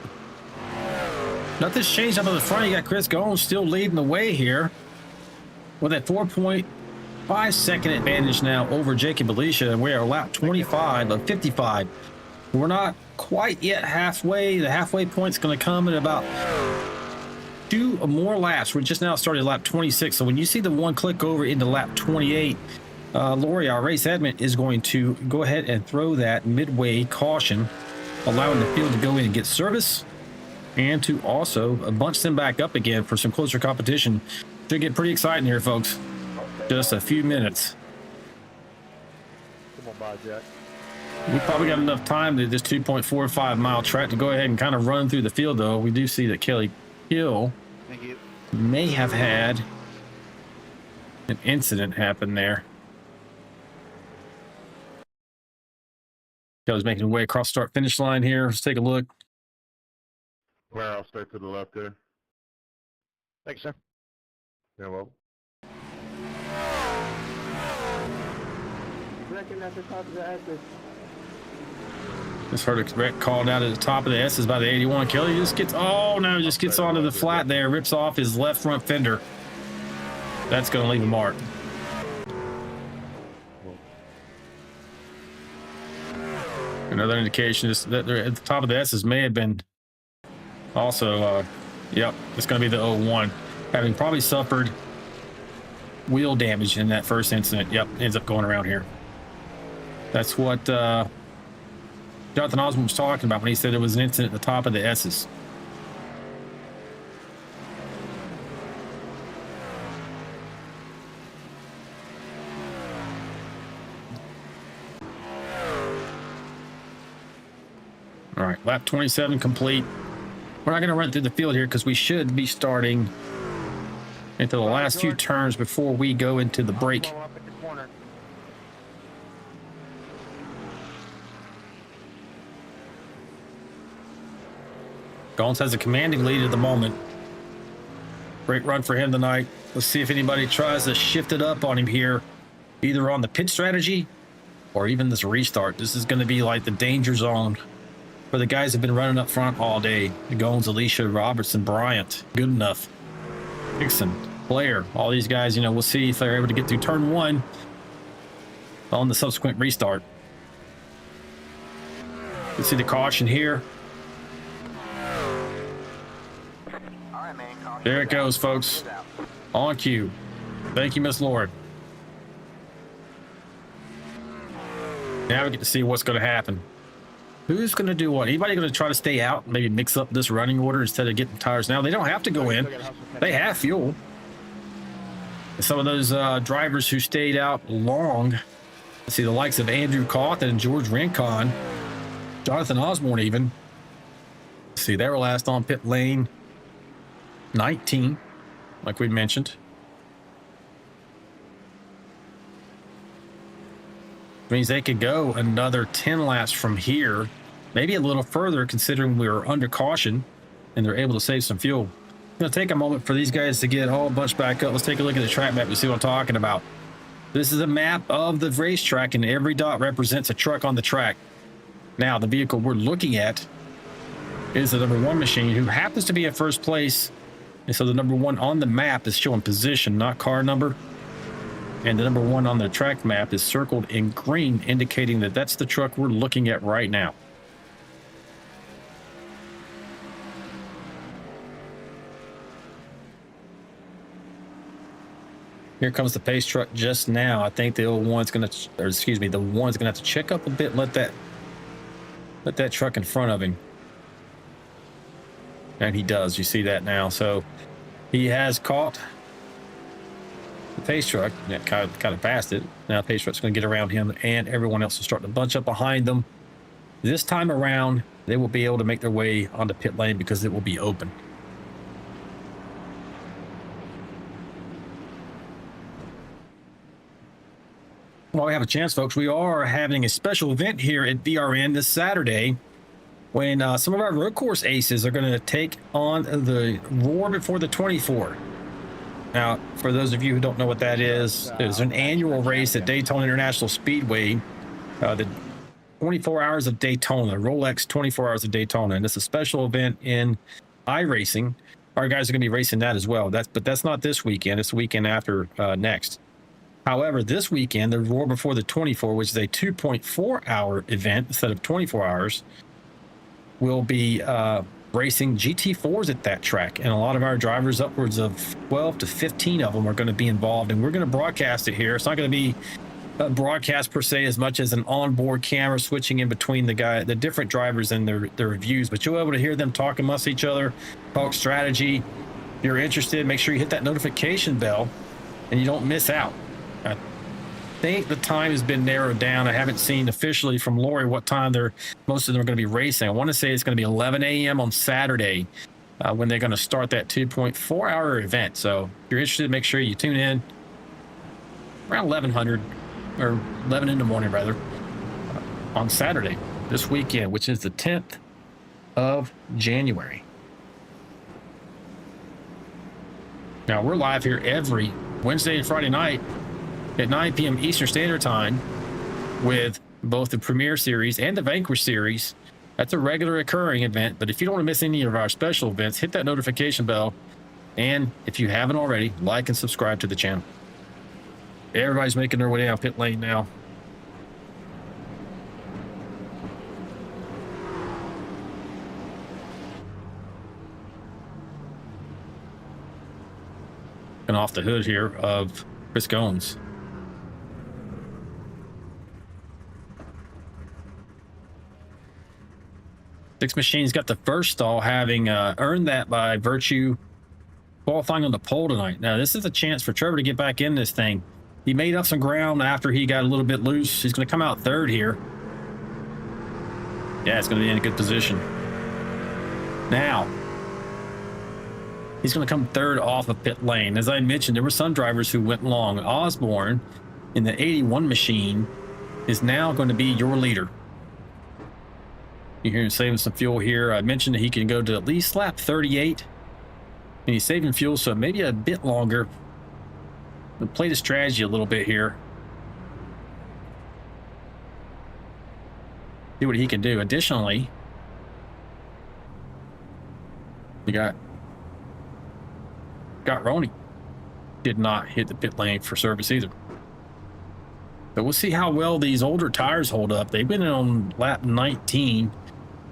[SPEAKER 1] Nothing's changed up at the front. You got Chris Gomes still leading the way here with a 4.5 second advantage now over Jacob Alicia, and we are lap 25 of 55. We're not quite yet halfway. The halfway point's going to come in about 2 more laps. We're just now started lap 26. So when you see the one click over into lap 28, Lori, our race admin, is going to go ahead and throw that midway caution, allowing the field to go in and get service, and to also bunch them back up again for some closer competition. Should get pretty exciting here, folks. Just a few minutes.
[SPEAKER 5] Come on by, Jack.
[SPEAKER 1] We probably got enough time to this 2.45 mile track to go ahead and kind of run through the field, though. We do see that Kelly Hill
[SPEAKER 4] Thank you.
[SPEAKER 1] may have had an incident happen there. Kelly's making his way across start finish line here. Let's take a look.
[SPEAKER 3] Claire, I'll stay to the left there.
[SPEAKER 4] Thanks, sir.
[SPEAKER 3] Yeah, well.
[SPEAKER 1] Just heard a wreck called out at the top of the S's by the 81. Kelly just gets, oh no, just gets onto the flat there, rips off his left front fender. That's going to leave a mark. Another indication is that they're at the top of the S's may have been also, yep, it's going to be the 01. Having probably suffered wheel damage in that first incident. Yep, ends up going around here. That's what Jonathan Osborne was talking about when he said it was an incident at the top of the S's. All right, lap 27 complete. We're not going to run through the field here because we should be starting into the last few turns before we go into the break.
[SPEAKER 4] Up at the corner.
[SPEAKER 1] Gollins has a commanding lead at the moment. Great run for him tonight. Let's see if anybody tries to shift it up on him here, either on the pit strategy or even this restart. This is going to be like the danger zone for the guys who've been running up front all day. The Gollins, Alicia, Robertson, Bryant, good enough. Dixon, Blair, all these guys, you know, we'll see if they're able to get through turn one on the subsequent restart. Let's see the caution here. There it goes, folks. On cue. Thank you, Miss Lord. Now we get to see what's going to happen. Who's going to do what? Anybody going to try to stay out, maybe mix up this running order instead of getting tires now? They don't have to go in. They have fuel. Some of those drivers who stayed out long, let's see, the likes of Andrew Cawthon and George Rincon, Jonathan Osborne even. Let's see, they were last on pit lane 19, like we mentioned. Means they could go another 10 laps from here, maybe a little further considering we were under caution and they're able to save some fuel. It's going to take a moment for these guys to get all bunched back up. Let's take a look at the track map to see what I'm talking about. This is a map of the racetrack and every dot represents a truck on the track. Now, the vehicle we're looking at is the number 1 machine who happens to be in first place. And so the number 1 on the map is showing position, not car number. And the number 1 on the track map is circled in green, indicating that that's the truck we're looking at right now. Here comes the pace truck just now. I think the one's going to, or excuse me, the one's going to have to check up a bit and let that truck in front of him. And he does. You see that now. So he has caught the pace truck. Yeah, kind of passed it. Now the pace truck's going to get around him, and everyone else will start to bunch up behind them. This time around, they will be able to make their way onto pit lane because it will be open. While we have a chance, folks, we are having a special event here at VRN this Saturday when some of our road course aces are going to take on the Roar Before the 24. Now, for those of you who don't know what that is, it's an annual race at Daytona International Speedway, the 24 Hours of Daytona, Rolex 24 Hours of Daytona, and it's a special event in iRacing. Our guys are going to be racing that as well. But that's not this weekend. It's the weekend after next. However, this weekend, the Roar Before the 24, which is a 2.4-hour event instead of 24 hours, will be racing GT4s at that track. And a lot of our drivers, upwards of 12 to 15 of them, are going to be involved. And we're going to broadcast it here. It's not going to be broadcast per se as much as an onboard camera switching in between the different drivers and their reviews, but you'll be able to hear them talk amongst each other, talk strategy. If you're interested, make sure you hit that notification bell and you don't miss out. I think the time has been narrowed down. I haven't seen officially from Lori what time most of them are going to be racing. I want to say it's going to be 11 a.m. on Saturday when they're going to start that 2.4 hour event. So if you're interested, make sure you tune in around 1100 or 11 in the morning rather on Saturday this weekend, which is the 10th of January. Now we're live here every Wednesday and Friday night at 9 p.m. Eastern Standard Time with both the Premiere Series and the Vanquish Series. That's a regular occurring event, but if you don't want to miss any of our special events, hit that notification bell, and if you haven't already, like and subscribe to the channel. Everybody's making their way down pit lane now. And off the hood here of Chris Goins. Six Machines got the first stall, having earned that by virtue qualifying on the pole tonight. Now, this is a chance for Trevor to get back in this thing. He made up some ground after he got a little bit loose. He's going to come out third here. Yeah, it's going to be in a good position. Now, he's going to come third off of pit lane. As I mentioned, there were some drivers who went long. Osborne in the 81 machine is now going to be your leader. You hear him saving some fuel here. I mentioned that he can go to at least lap 38. And he's saving fuel, so maybe a bit longer. But play the strategy a little bit here. See what he can do. Additionally, you got Ronnie. Did not hit the pit lane for service either. But we'll see how well these older tires hold up. They've been on lap 19.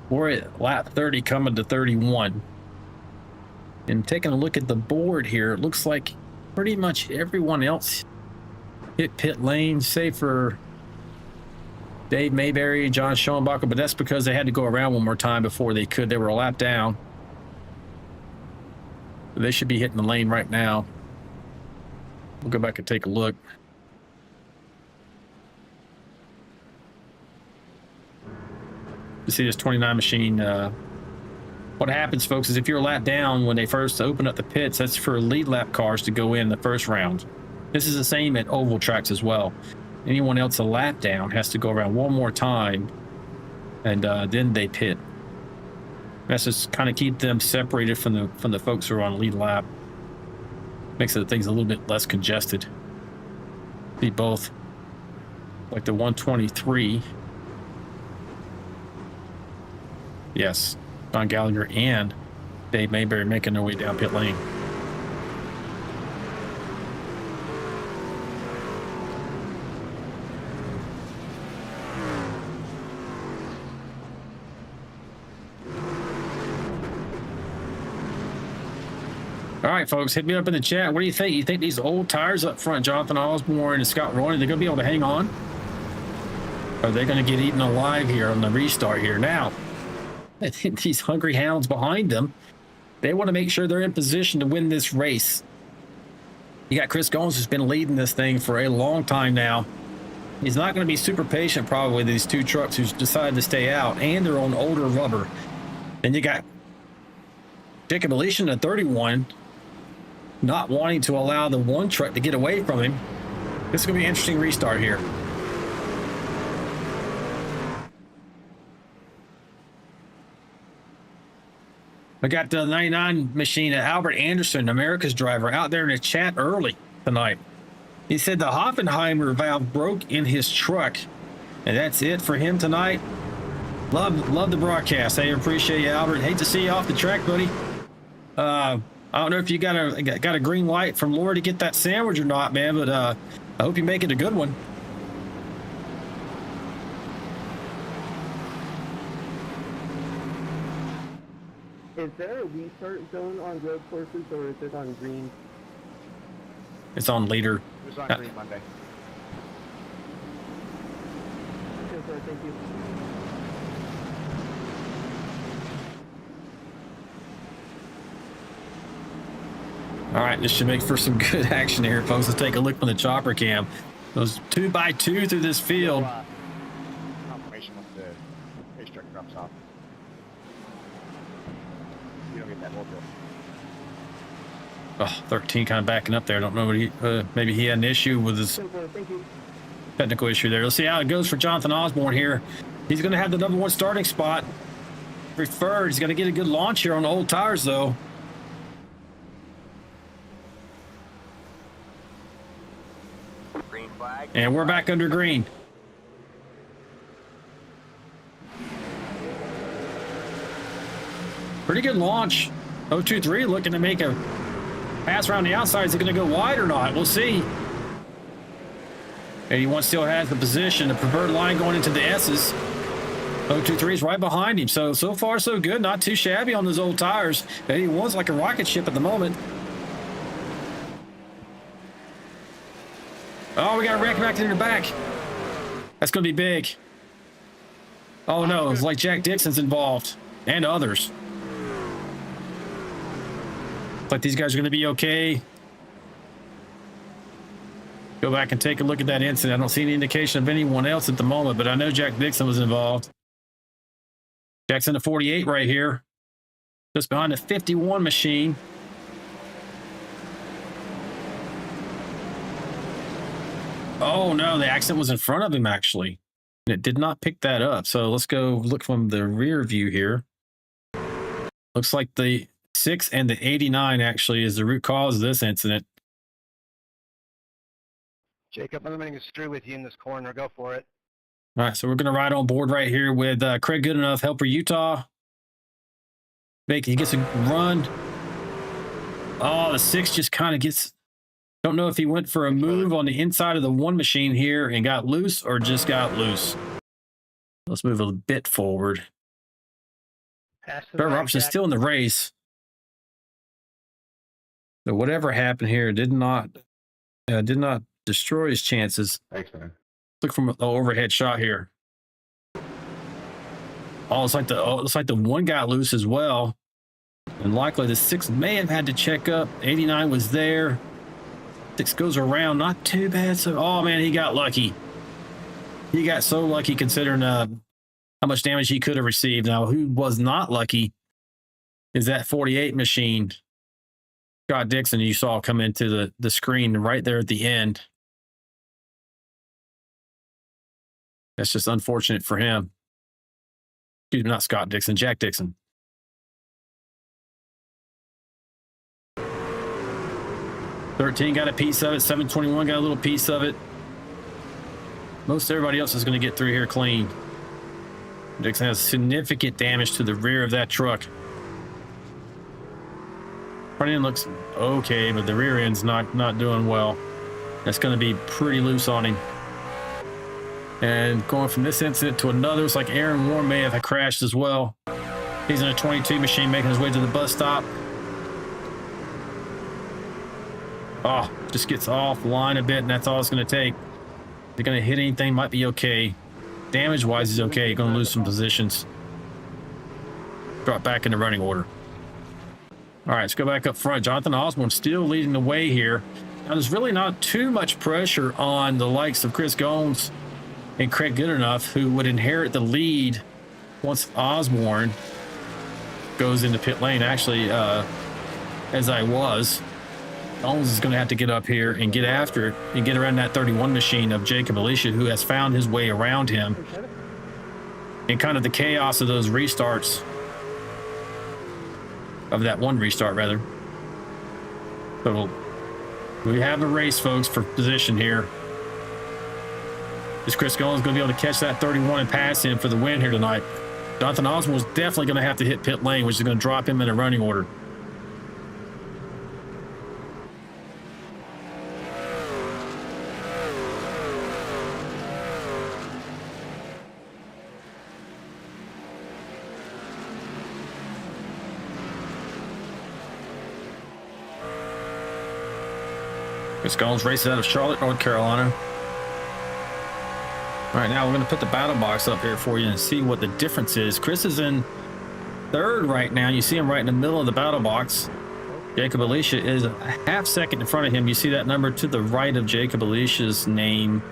[SPEAKER 1] We're at lap 30 coming to 31. And taking a look at the board here, it looks like pretty much everyone else hit pit lane, save for Dave Mayberry, John Schoenbacher, but that's because they had to go around one more time before they could. They were a lap down. They should be hitting the lane right now. We'll go back and take a look. You see this 29 machine. What happens, folks, is if you're a lap down when they first open up the pits, that's for lead lap cars to go in the first round. This is the same at oval tracks as well. Anyone else a lap down has to go around one more time, and then they pit. That's just kind of keep them separated from the folks who are on lead lap. Makes the things a little bit less congested. See both, like the 123. Yes, Don Gallagher and Dave Mayberry making their way down pit lane. All right, folks, hit me up in the chat. What do you think? You think these old tires up front, Jonathan Osborne and Scott Roy, they're going to be able to hang on? Or are they going to get eaten alive here on the restart here? Now, I think these hungry hounds behind them, they want to make sure they're in position to win this race. You got Chris Goins, who's been leading this thing for a long time now. He's not going to be super patient probably with these two trucks who's decided to stay out, and they're on older rubber. Then you got Jacob Elisha at 31, not wanting to allow the one truck to get away from him. This is going to be an interesting restart here. I got the 99 machine, Albert Anderson, America's driver, out there in the chat early tonight. He said the Hoffenheimer valve broke in his truck, and that's it for him tonight. Love the broadcast. Hey, appreciate you, Albert. Hate to see you off the track, buddy. I don't know if you got a green light from Laura to get that sandwich or not, man, but I hope you make it a good one.
[SPEAKER 6] Is there a restart zone on road courses, or is it on green?
[SPEAKER 1] It's on leader.
[SPEAKER 4] It was on green Monday.
[SPEAKER 6] 10-4, thank you.
[SPEAKER 1] All right, this should make for some good action here, folks. Let's take a look from the chopper cam. Those 2x2 through this field.
[SPEAKER 4] Confirmation once the racetrack drops off. You don't get that whole deal.
[SPEAKER 1] Oh, 13 kind of backing up there. I don't know what he, maybe he had an issue with his
[SPEAKER 6] 10-4, thank you.
[SPEAKER 1] technical issue there. Let's see how it goes for Jonathan Osborne here. He's going to have the #1 starting spot preferred. He's got to get a good launch here on the old tires, though.
[SPEAKER 7] Green flag.
[SPEAKER 1] And we're back under green. Pretty good launch. 023 looking to make a pass around the outside. Is it going to go wide or not? We'll see. 81 still has the position, the preferred line going into the S's. 023 is right behind him. So far, so good. Not too shabby on those old tires. 81's like a rocket ship at the moment. Oh, we got a wreck back in the back. That's going to be big. Oh, no. It's like Jack Dixon's involved. And others. Looks like these guys are going to be okay. Go back and take a look at that incident. I don't see any indication of anyone else at the moment, but I know Jack Dixon was involved. Jack's in the 48 right here. Just behind the 51 machine. Oh, no, the accident was in front of him, actually. It did not pick that up. So let's go look from the rear view here. Looks like the 6 and the 89 actually is the root cause of this incident.
[SPEAKER 4] Jacob, I'm going to screw with you in this corner. Go for it.
[SPEAKER 1] All right, so we're going to ride on board right here with Craig Goodenough, Helper Utah. He gets a run. Oh, the 6 just kind of gets... Don't know if he went for a move on the inside of the 1 machine here and got loose or just got loose. Let's move a bit forward. Trevor Robson's still in the race. So whatever happened here did not destroy his chances.
[SPEAKER 3] Thanks, man.
[SPEAKER 1] Look from the overhead shot here. Oh, it's like the 1 got loose as well. And likely the 6 may have had to check up. 89 was there. 6 goes around, not too bad. So, oh man, he got lucky. He got so lucky considering how much damage he could have received. Now, who was not lucky is that 48 machine. Scott Dixon, you saw come into the screen right there at the end. That's just unfortunate for him. Excuse me, not Scott Dixon, Jack Dixon. $13 got a piece of it. $721 got a little piece of it. Most everybody else is going to get through here clean. Dixon has significant damage to the rear of that truck. Front end looks okay, but the rear end's not doing well. That's going to be pretty loose on him. And going from this incident to another, it's like Aaron Warren may have crashed as well. He's in a 22 machine making his way to the bus stop. Oh, just gets off line a bit, and that's all it's going to take. If they're going to hit anything, might be okay. Damage-wise, he's okay. Going to lose some positions. Drop back into running order. All right, let's go back up front. Jonathan Osborne still leading the way here. Now, there's really not too much pressure on the likes of Chris Gomes and Craig Goodenough, who would inherit the lead once Osborne goes into pit lane. Actually, as I was, Gomes is going to have to get up here and get after it and get around that 31 machine of Jacob Alicia, who has found his way around him. And kind of the chaos of those restarts, of that 1 restart, rather. So we have a race, folks, for position here. Is Chris Goins going to be able to catch that 31 and pass him for the win here tonight? Jonathan Osborne is definitely going to have to hit pit lane, which is going to drop him in a running order. Chris Goins races out of Charlotte, North Carolina. right, now we're going to put the battle box up here for you and see what the difference is. Chris is in third right now. You see him right in the middle of the battle box. Jacob Alicia is a half second in front of him. You see that number to the right of Jacob Alicia's name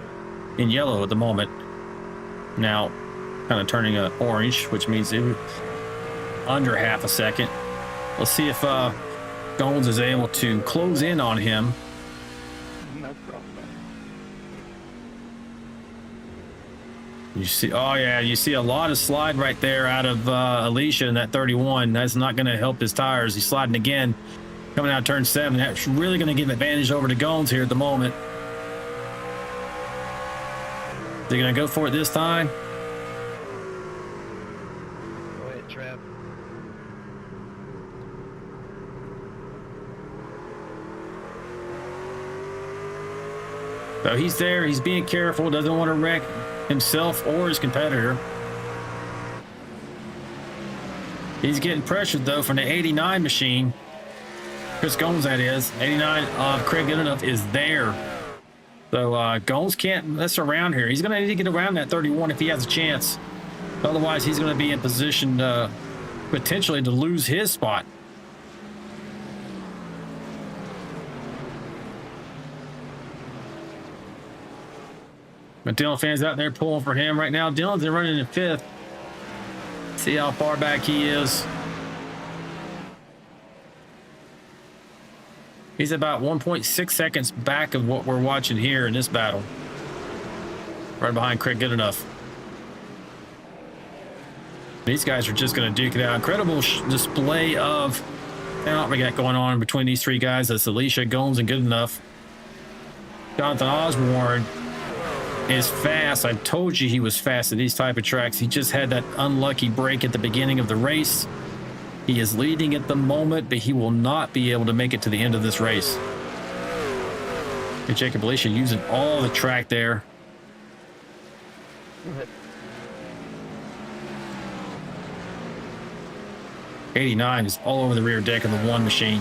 [SPEAKER 1] in yellow at the moment. Now, kind of turning orange, which means under half a second. Let's see if Gones is able to close in on him.
[SPEAKER 4] No problem.
[SPEAKER 1] You see, oh yeah, you see a lot of slide right there out of Alicia in that 31. That's not going to help his tires. He's sliding again, coming out of turn 7. That's really going to give advantage over to Gones here at the moment. Is he going to go for it this time?
[SPEAKER 4] Go ahead, Trev.
[SPEAKER 1] So he's there. He's being careful. Doesn't want to wreck himself or his competitor. He's getting pressured though from the 89 machine. Chris Gomes, that is. 89 of Craig Goodenough is there. So Gomes can't mess around here. He's going to need to get around that 31 if he has a chance. Otherwise, he's going to be in position potentially to lose his spot. But Dylan fans out there pulling for him right now. Dylan's running in 5th. See how far back he is. He's about 1.6 seconds back of what we're watching here in this battle. Right behind Craig Goodenough. These guys are just going to duke it out. Incredible display of talent we got going on between these three guys. That's Alicia, Gomes, and Goodenough. Jonathan Osborne is fast. I told you he was fast at these type of tracks. He just had that unlucky break at the beginning of the race. He is leading at the moment, but he will not be able to make it to the end of this race. And Jacob Alicia using all the track there. 89 is all over the rear deck of the one machine.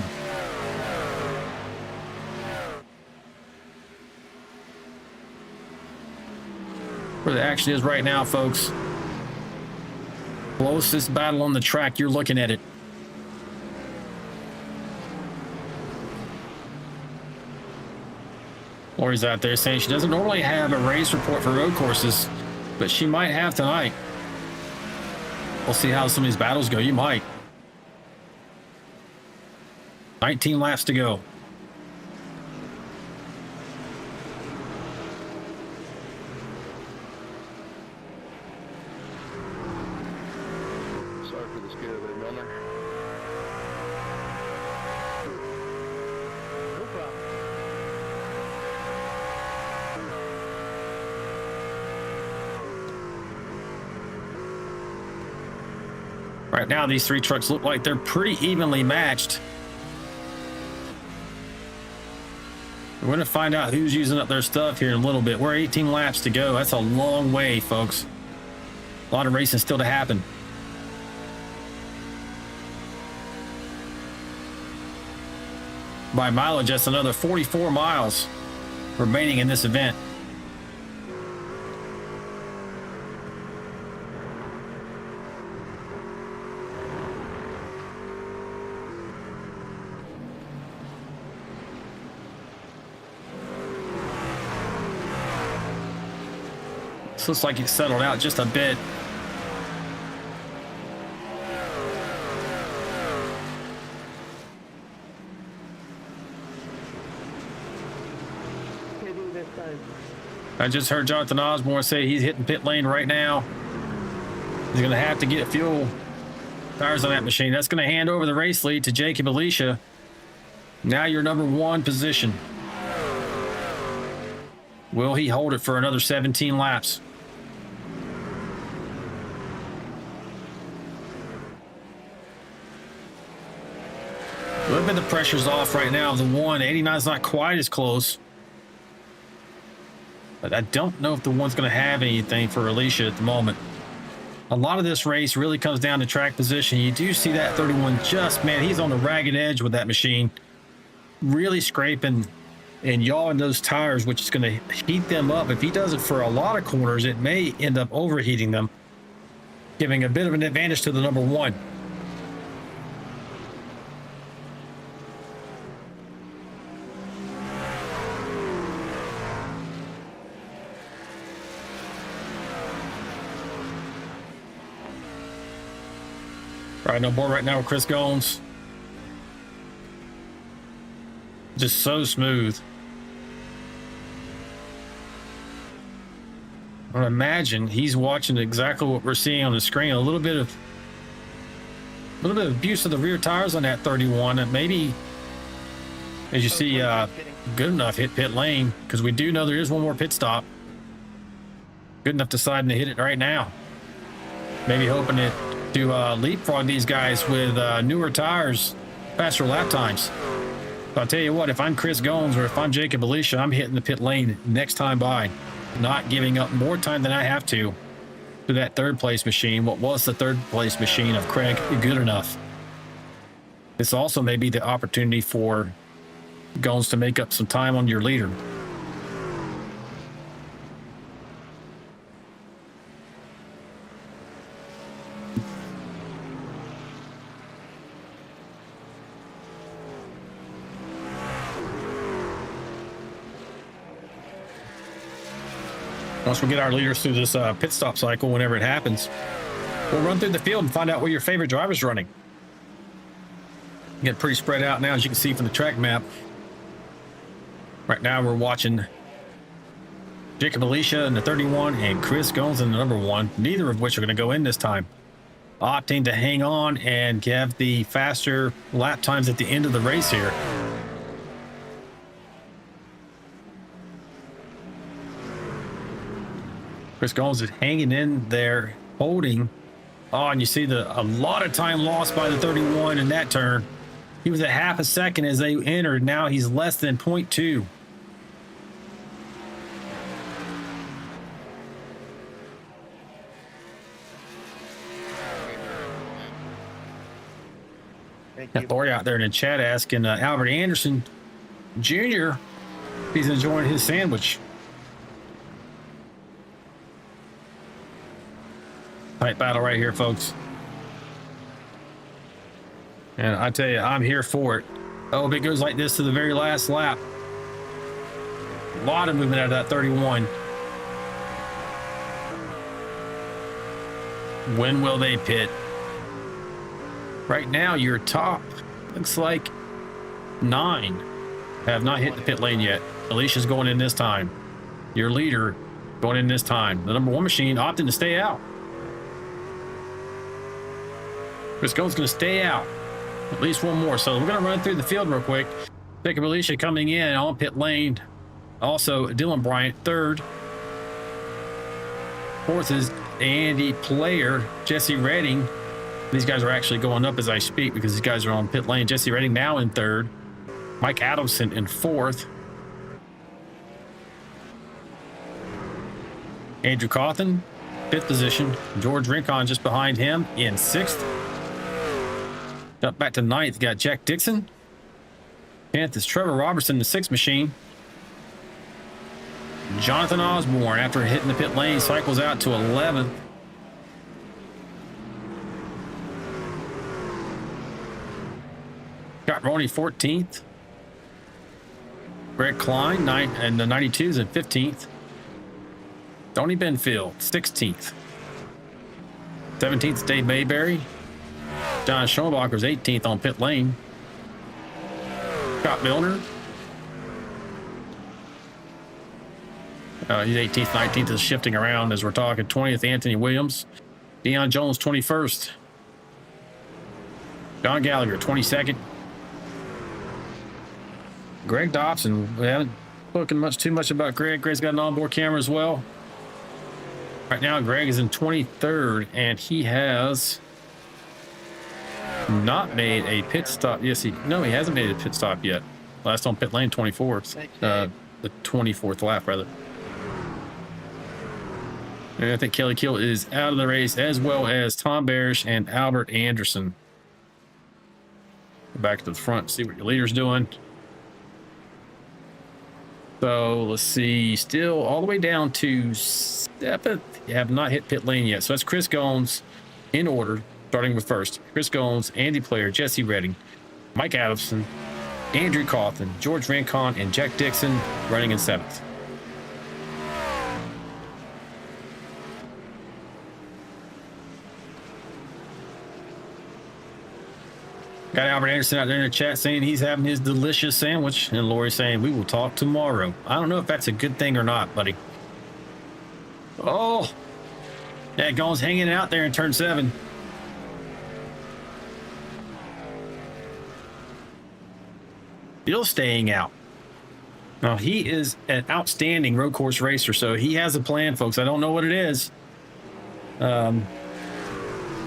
[SPEAKER 1] Where the action is right now, folks. Closest battle on the track, you're looking at it. Lori's out there saying she doesn't normally have a race report for road courses, but she might have tonight. We'll see how some of these battles go. You might. 19 laps to go.
[SPEAKER 3] Sorry for the skid there, Milner.
[SPEAKER 4] No problem.
[SPEAKER 1] Right now, these three trucks look like they're pretty evenly matched. We're going to find out who's using up their stuff here in a little bit. We're 18 laps to go. That's a long way, folks. A lot of racing still to happen. By mileage, that's another 44 miles remaining in this event. This looks like it's settled out just a bit.
[SPEAKER 6] This time.
[SPEAKER 1] I just heard Jonathan Osborne say he's hitting pit lane right now. He's going to have to get fuel tires on that machine. That's going to hand over the race lead to Jacob Alicia. Now your number one position. Will he hold it for another 17 laps? A little bit of the pressure's off right now. The 189 is not quite as close. But I don't know if the one's going to have anything for Alicia at the moment. A lot of this race really comes down to track position. You do see that 31 just, man, he's on the ragged edge with that machine. Really scraping and yawing those tires, which is going to heat them up. If he does it for a lot of corners, it may end up overheating them, giving a bit of an advantage to the number one. Riding on board right now with Chris Goins. Just so smooth. I would imagine he's watching exactly what we're seeing on the screen. A little bit of abuse of the rear tires on that 31, and maybe, as you see, good enough hit pit lane, because we do know there is one more pit stop. Good enough deciding to hit it right now. Maybe hoping to leapfrog these guys with newer tires, faster lap times. But I'll tell you what, if I'm Chris Goins or if I'm Jacob Alicia, I'm hitting the pit lane next time by, not giving up more time than I have to that third place machine. What was the third place machine of Craig good enough? This also may be the opportunity for Goins to make up some time on your leader. Once we get our leaders through this pit stop cycle, whenever it happens, we'll run through the field and find out where your favorite driver's running. Get pretty spread out now, as you can see from the track map. Right now we're watching Jacob Alicia in the 31 and Chris Goins in the number 1, neither of which are going to go in this time. Opting to hang on and have the faster lap times at the end of the race here. Chris Goins is hanging in there, holding. Oh, and you see a lot of time lost by the 31 in that turn. He was at half a second as they entered. Now he's less than 0.2. Lori out there in the chat asking Albert Anderson Jr. if he's enjoying his sandwich. Tight battle right here, folks. And I tell you, I'm here for it. Oh, if it goes like this to the very last lap. A lot of movement out of that 31. When will they pit? Right now, your top looks like 9 have not hit the pit lane yet. Alicia's going in this time. Your leader going in this time. The number 1 machine opting to stay out. Chris Goins going to stay out. At least one more. So we're going to run through the field real quick. Jacob Alicia coming in on pit lane. Also, Dylan Bryant, 3rd. 4th is Andy Player, Jesse Redding. These guys are actually going up as I speak because these guys are on pit lane. Jesse Redding now in 3rd. Mike Adamson in 4th. Andrew Cawthon, 5th position. George Rincon just behind him in 6th. Up back to 9th, got Jack Dixon. 10th is Trevor Robertson, the 6th machine. Jonathan Osborne, after hitting the pit lane, cycles out to 11th. Got Roney 14th. Greg Klein, and the 92s in 15th. Tony Benfield, 16th. 17th is Dave Mayberry. John Schoenbacher's 18th on pit lane. Scott Milner. He's 18th, 19th is shifting around as we're talking. 20th, Anthony Williams. Deion Jones, 21st. John Gallagher, 22nd. Greg Dobson. We haven't spoken too much about Greg. Greg's got an onboard camera as well. Right now, Greg is in 23rd, and he has not made a pit stop. Yes, he hasn't made a pit stop yet. Last on pit lane, 24th. The 24th lap, rather. And I think Kelly Kill is out of the race, as well as Tom Barish and Albert Anderson. Back to the front, see what your leader's doing. So let's see, still all the way down to 7th. You have not hit pit lane yet. So that's Chris Gomes in order, starting with first. Chris Gomes, Andy Player, Jesse Redding, Mike Adamson, Andrew Cawthon, George Rancon, and Jack Dixon running in 7th. Got Albert Anderson out there in the chat saying he's having his delicious sandwich, and Lori saying we will talk tomorrow. I don't know if that's a good thing or not, buddy. Oh, that Gone's hanging out there in turn 7. Still staying out. Now, he is an outstanding road course racer, so he has a plan, folks. I don't know what it is.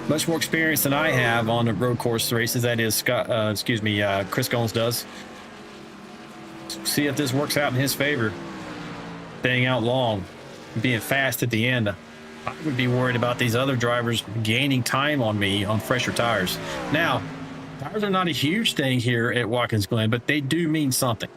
[SPEAKER 1] Much more experience than I have on the road course races. That is Chris Gomes does. See if this works out in his favor. Staying out long, being fast at the end. I would be worried about these other drivers gaining time on me on fresher tires. Now, tires are not a huge thing here at Watkins Glen, but they do mean something.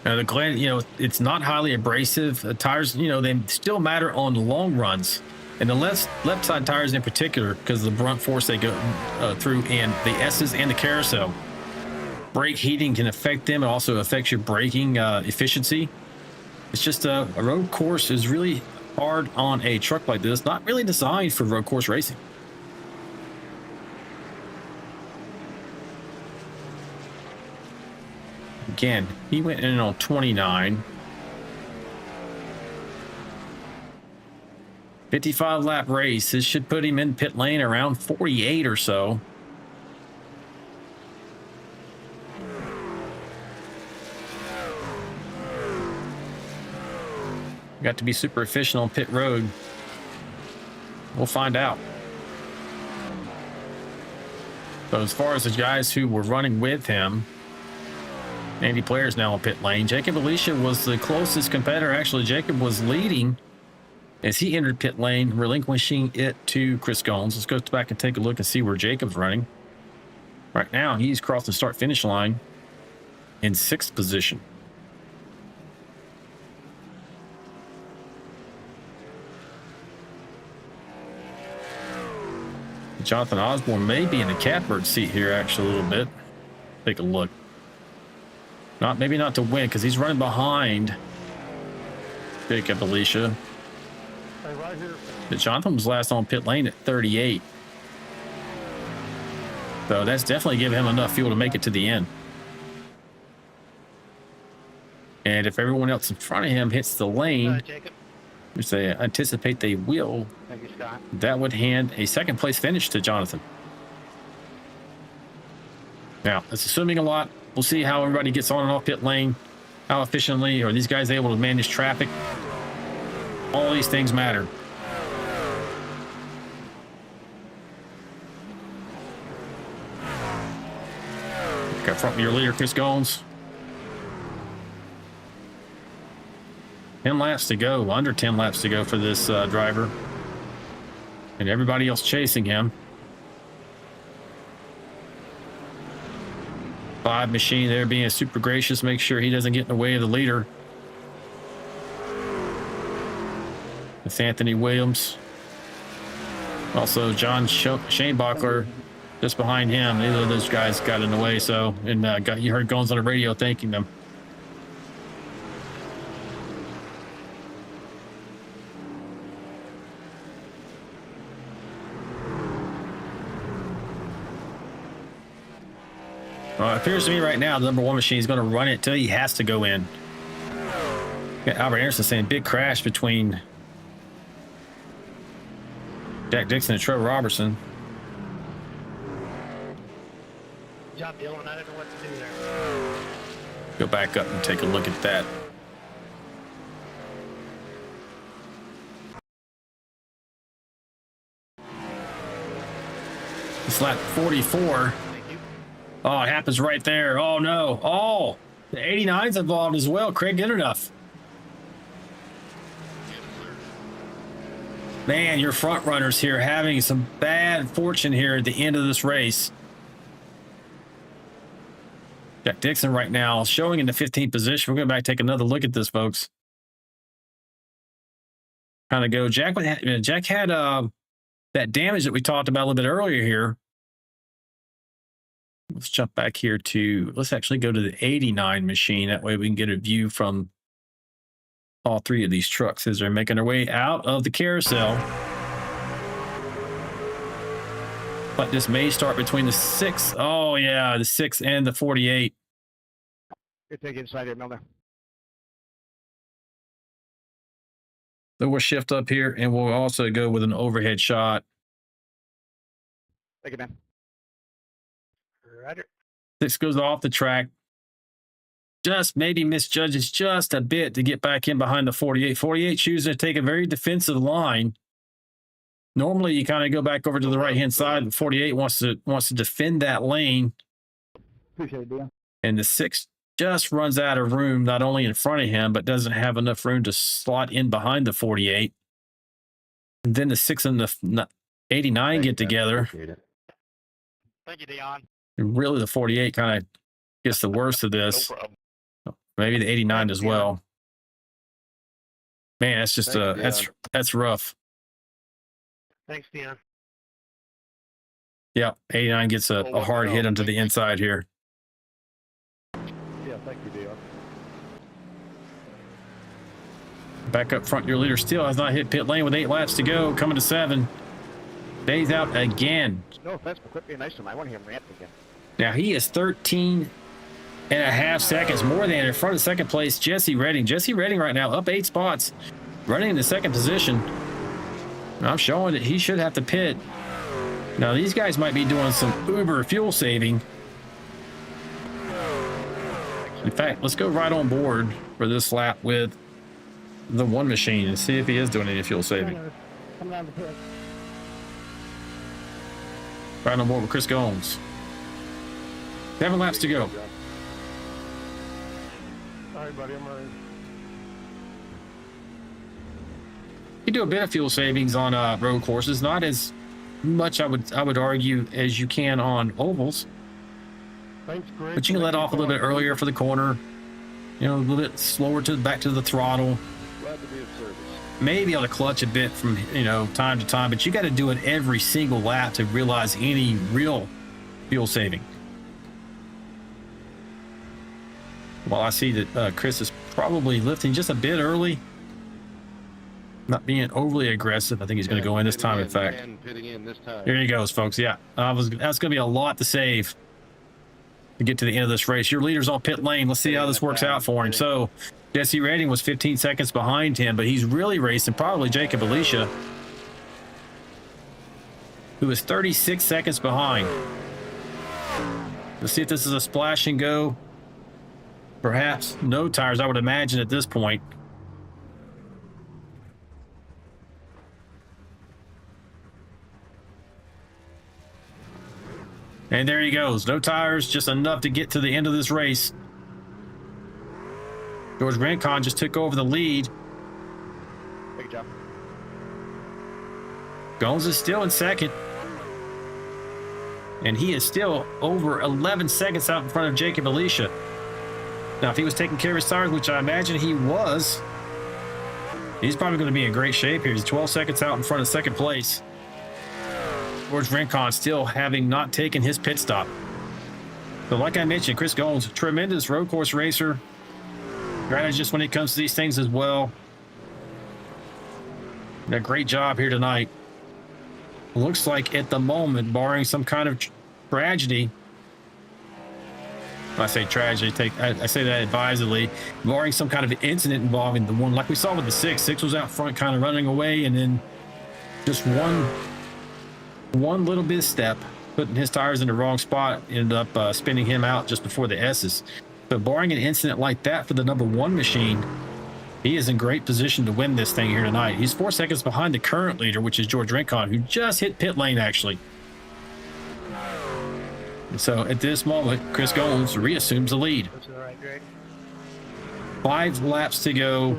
[SPEAKER 1] The Glen, it's not highly abrasive. Tires, they still matter on the long runs. And the left side tires in particular, because of the brunt force they go through, and the S's and the carousel. Brake heating can affect them. It also affects your braking efficiency. It's just a road course is really hard on a truck like this. Not really designed for road course racing. Again, he went in on 29. 55 lap race. This should put him in pit lane around 48 or so. Got to be super efficient on pit road. We'll find out. So as far as the guys who were running with him, Andy Player's now in pit lane. Jacob Alicia was the closest competitor. Actually, Jacob was leading as he entered pit lane, relinquishing it to Chris Gomes. Let's go back and take a look and see where Jacob's running. Right now, he's crossed the start-finish line in 6th position. Jonathan Osborne may be in the catbird seat here, actually, a little bit. Take a look. Maybe not to win, because he's running behind Jacob Alicia.
[SPEAKER 4] Hey, right here.
[SPEAKER 1] But Jonathan was last on pit lane at 38. So that's definitely giving him enough fuel to make it to the end. And if everyone else in front of him hits the lane, which they anticipate they will,
[SPEAKER 4] Thank you, Scott.
[SPEAKER 1] that would hand a 2nd place finish to Jonathan. Now, that's assuming a lot. We'll see how everybody gets on and off pit lane, how efficiently are these guys able to manage traffic. All these things matter. Got front of your leader, Chris Gomes. 10 laps to go, under 10 laps to go for this driver. And everybody else chasing him. 5 machine there being super gracious, make sure he doesn't get in the way of the leader. It's Anthony Williams. Also John Shane Bachler just behind him. Neither of those guys got in the way, so, and you heard Gones on the radio thanking them. It appears to me right now the number 1 machine is going to run it till he has to go in. Got Albert Anderson saying big crash between Jack Dixon and Trevor Robertson.
[SPEAKER 4] Good job, Dylan. I didn't know what to do there.
[SPEAKER 1] Go back up and take a look at that. It's lap 44. Oh, it happens right there. Oh, no. Oh, the 89's involved as well. Craig Enough. Man, your front runners here having some bad fortune here at the end of this race. Jack Dixon right now showing in the 15th position. We're going to back take another look at this, folks. Kind of go. Jack had that damage that we talked about a little bit earlier here. Let's jump back here to, let's actually go to the 89 machine. That way we can get a view from all three of these trucks as they're making their way out of the carousel. But this may start between the 6. Oh, yeah, the 6 and the 48.
[SPEAKER 4] Good take inside here, Milner.
[SPEAKER 1] So we'll shift up here, and we'll also go with an overhead shot.
[SPEAKER 4] Take it, man. Roger.
[SPEAKER 1] 6 goes off the track. Just maybe misjudges just a bit to get back in behind the 48. 48 choosing to take a very defensive line. Normally, you kind of go back over to the right-hand side, but 48 wants to defend that lane.
[SPEAKER 6] Appreciate it, Deon.
[SPEAKER 1] And the 6 just runs out of room, not only in front of him, but doesn't have enough room to slot in behind the 48. And then the 6 and the 89 get together.
[SPEAKER 4] Thank you, Deon.
[SPEAKER 1] And really, the 48 kind of gets the worst of this.
[SPEAKER 4] No problem.
[SPEAKER 1] Maybe the 89 as well. Man, that's just that's rough.
[SPEAKER 4] Thanks, Deon.
[SPEAKER 1] Yeah, 89 gets a hard hit onto the inside here.
[SPEAKER 4] Yeah, thank you, Deon.
[SPEAKER 1] Back up front, your leader still has not hit pit lane with 8 laps to go. Coming to 7. Days out again.
[SPEAKER 4] No offense, but quit being nice to him. I want to hear him rant again.
[SPEAKER 1] Now he is 13.5 seconds more than in front of second place, Jesse Redding. Jesse Redding right now up 8 spots, running in the second position. And I'm showing that he should have to pit. Now these guys might be doing some uber fuel saving. In fact, let's go right on board for this lap with the one machine and see if he is doing any fuel saving.
[SPEAKER 6] Coming down the pit.
[SPEAKER 1] Right on board with Chris Gomes. 7 laps to go.
[SPEAKER 4] All right, buddy, I'm ready.
[SPEAKER 1] You do a bit of fuel savings on road courses, not as much I would argue as you can on ovals.
[SPEAKER 4] Thanks, Greg.
[SPEAKER 1] But you can let off a little bit earlier for the corner, you know, a little bit slower to back to the throttle.
[SPEAKER 4] Glad to be of service.
[SPEAKER 1] Maybe able to clutch a bit from, you know, time to time, but you got to do it every single lap to realize any real fuel saving. Well, I see that Chris is probably lifting just a bit early, not being overly aggressive. I think he's going to go in this time, in fact. Here he goes, folks. Yeah, that's going to be a lot to save to get to the end of this race. Your leader's on pit lane. Let's see how this works out for him. So Jesse Redding was 15 seconds behind him, but he's really racing probably Jacob Alicia, who is 36 seconds behind. Let's see if this is a splash and go. Perhaps no tires, I would imagine at this point. And there he goes. No tires, just enough to get to the end of this race. George Rincon just took over the lead.
[SPEAKER 4] Good job.
[SPEAKER 1] Gomes is still in second. And he is still over 11 seconds out in front of Jacob Alicia. Now, if he was taking care of his tires, which I imagine he was, he's probably going to be in great shape here. He's 12 seconds out in front of second place. George Rincon still having not taken his pit stop. But like I mentioned, Chris Gomes, tremendous road course racer. Strategist when it comes to these things as well. Did a great job here tonight. Looks like at the moment, barring some kind of tragedy, when I say tragedy, I say that advisedly, barring some kind of incident involving the one, like we saw with the 6. 6 was out front kind of running away, and then just one little bit of step, putting his tires in the wrong spot, ended up spinning him out just before the S's. But barring an incident like that for the number 1 machine, he is in great position to win this thing here tonight. He's 4 seconds behind the current leader, which is George Rincon, who just hit pit lane, actually. And so at this moment, Chris Gomes reassumes the lead.
[SPEAKER 4] That's all right, Greg.
[SPEAKER 1] 5 laps to go.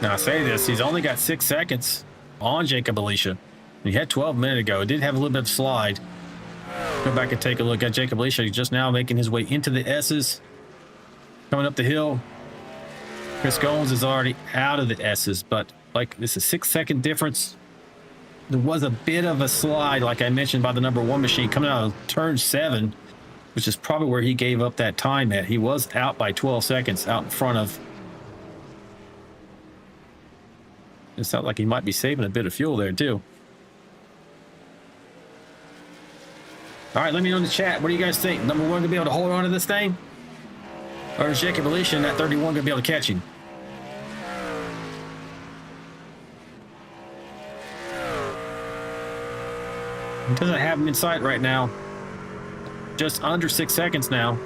[SPEAKER 1] Now I say this, he's only got 6 seconds on Jacob Alicia. He had 12 minutes ago. It did have a little bit of slide. Go back and take a look at Jacob Alicia. He's just now making his way into the S's. Coming up the hill. Chris Goins is already out of the S's, but like this is 6 second difference. There was a bit of a slide, like I mentioned, by the number 1 machine coming out of turn 7, which is probably where he gave up that time at. He was out by 12 seconds out in front of. It sounds like he might be saving a bit of fuel there too. All right, let me know in the chat. What do you guys think? Number 1 gonna be able to hold on to this thing? Or is Jacob Alicia in that 31 gonna be able to catch him? He doesn't have him in sight right now. Just under 6 seconds now.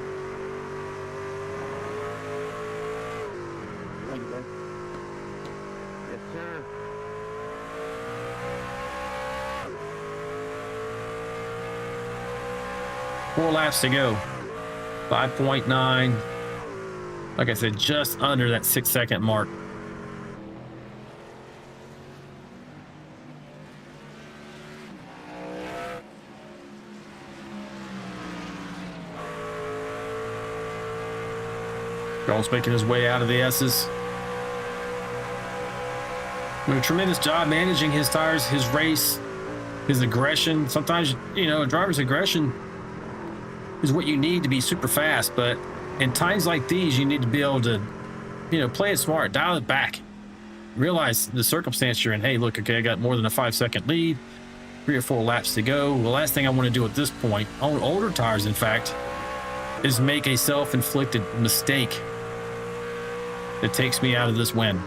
[SPEAKER 6] Thank you, guys. Yes, sir.
[SPEAKER 1] Four laps to go. 5.9. Like I said, just under that 6 second mark. Jones making his way out of the S's. Doing a tremendous job managing his tires, his race, his aggression. Sometimes, you know, a driver's aggression is what you need to be super fast, but in times like these, you need to be able to, you know, play it smart, dial it back, realize the circumstance you're in. Hey, look, okay, I got more than a 5 second lead, 3 or 4 laps to go. The last thing I want to do at this point, on older tires, in fact, is make a self-inflicted mistake that takes me out of this win.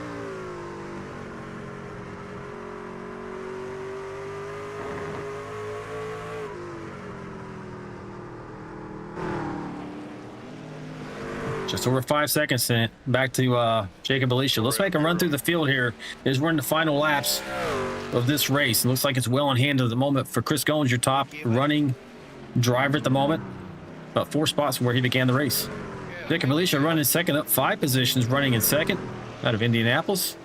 [SPEAKER 1] Just over 5 seconds in. Back to Jacob Alicia. Let's make a run through the field here as we're in the final laps of this race. It looks like it's well in hand at the moment for Chris Goins, your top running driver at the moment. About 4 spots from where he began the race. Jacob Alicia running second, up 5 positions, running in second out of Indianapolis.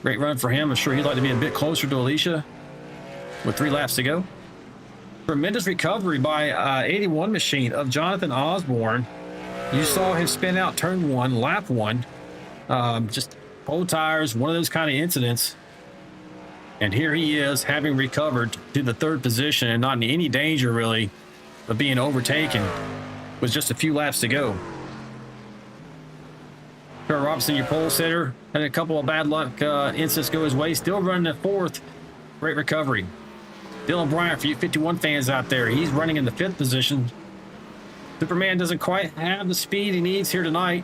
[SPEAKER 1] Great run for him. I'm sure he'd like to be a bit closer to Alicia with 3 laps to go. Tremendous recovery by 81 machine of Jonathan Osborne. You saw him spin out turn 1, lap 1. Just old tires, one of those kind of incidents. And here he is, having recovered to the 3rd position and not in any danger, really, of being overtaken with just a few laps to go. Trevor Robinson, your pole sitter, had a couple of bad luck incidents go his way. Still running at 4th. Great recovery. Dylan Bryant, for you 51 fans out there, he's running in the 5th position. Superman doesn't quite have the speed he needs here tonight.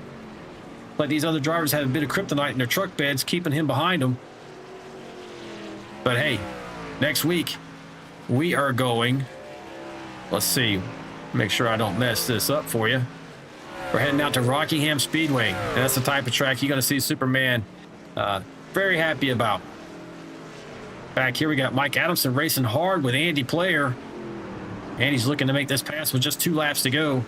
[SPEAKER 1] Like these other drivers have a bit of kryptonite in their truck beds, keeping him behind them. But hey, next week, we are going, let's see, make sure I don't mess this up for you. We're heading out to Rockingham Speedway, and that's the type of track you're going to see Superman very happy about. Back here, we got Mike Adamson racing hard with Andy Player. Andy's looking to make this pass with just 2 laps to go.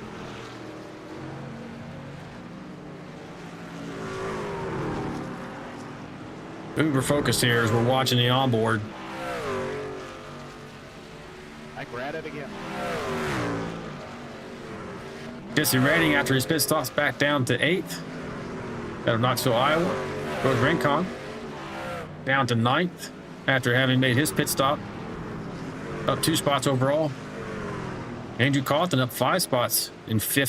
[SPEAKER 1] Uber focused here as we're watching the onboard.
[SPEAKER 4] I we're at it again.
[SPEAKER 1] Jesse Redding, after his pit stops, back down to 8th out of Knoxville, Iowa. Rose Rincon down to 9th after having made his pit stop. Up 2 spots overall. Andrew Cawthon up 5 spots in from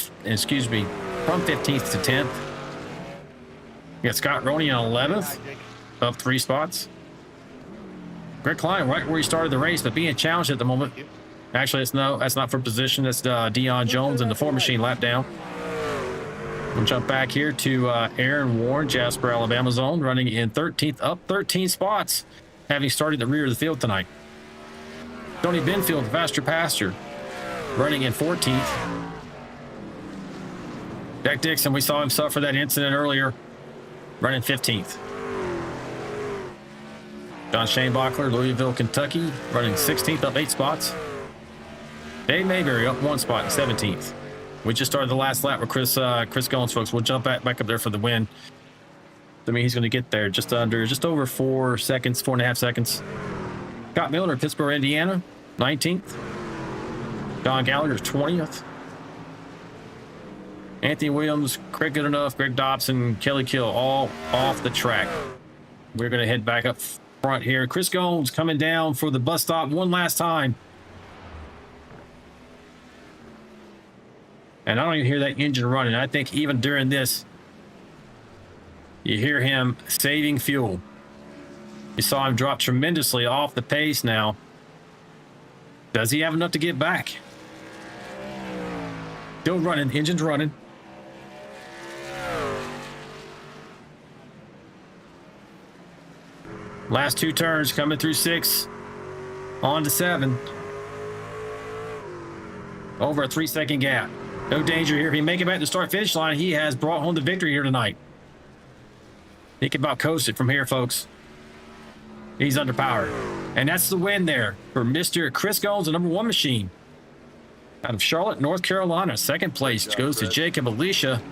[SPEAKER 1] 15th to 10th. We got Scott Roney on 11th, up 3 spots. Greg Klein right where he started the race, but being challenged at the moment. Actually, that's not for position. That's Deion Jones in the 4 machine lap down. We'll jump back here to Aaron Warren, Jasper, Alabama zone, running in 13th, up 13 spots, having started the rear of the field tonight. Tony Benfield, faster pastor, running in 14th. Jack Dixon, we saw him suffer that incident earlier, running 15th. John Shane Bachler, Louisville, Kentucky, running 16th, up 8 spots. Dave Mayberry up 1 spot in 17th. We just started the last lap with Chris Goins, folks. We'll jump back up there for the win. I mean, he's going to get there just over 4 seconds, 4.5 seconds. Scott Miller, Pittsburgh, Indiana, 19th. John Gallagher, 20th. Anthony Williams, Craig Goodenough, Greg Dobson, Kelly Kill, all off the track. We're going to head back up front here. Chris Gomes coming down for the bus stop one last time. And I don't even hear that engine running. I think even during this, you hear him saving fuel. You saw him drop tremendously off the pace now. Does he have enough to get back? Still running. Engine's running. Last 2 turns coming through 6. On to 7. Over a 3-second gap. No danger here. If he make it back to the start-finish line, he has brought home the victory here tonight. He can about coast it from here, folks. He's underpowered. And that's the win there for Mr. Chris Gomes, the #1 machine. Out of Charlotte, North Carolina. Second place goes to Jacob Alicia.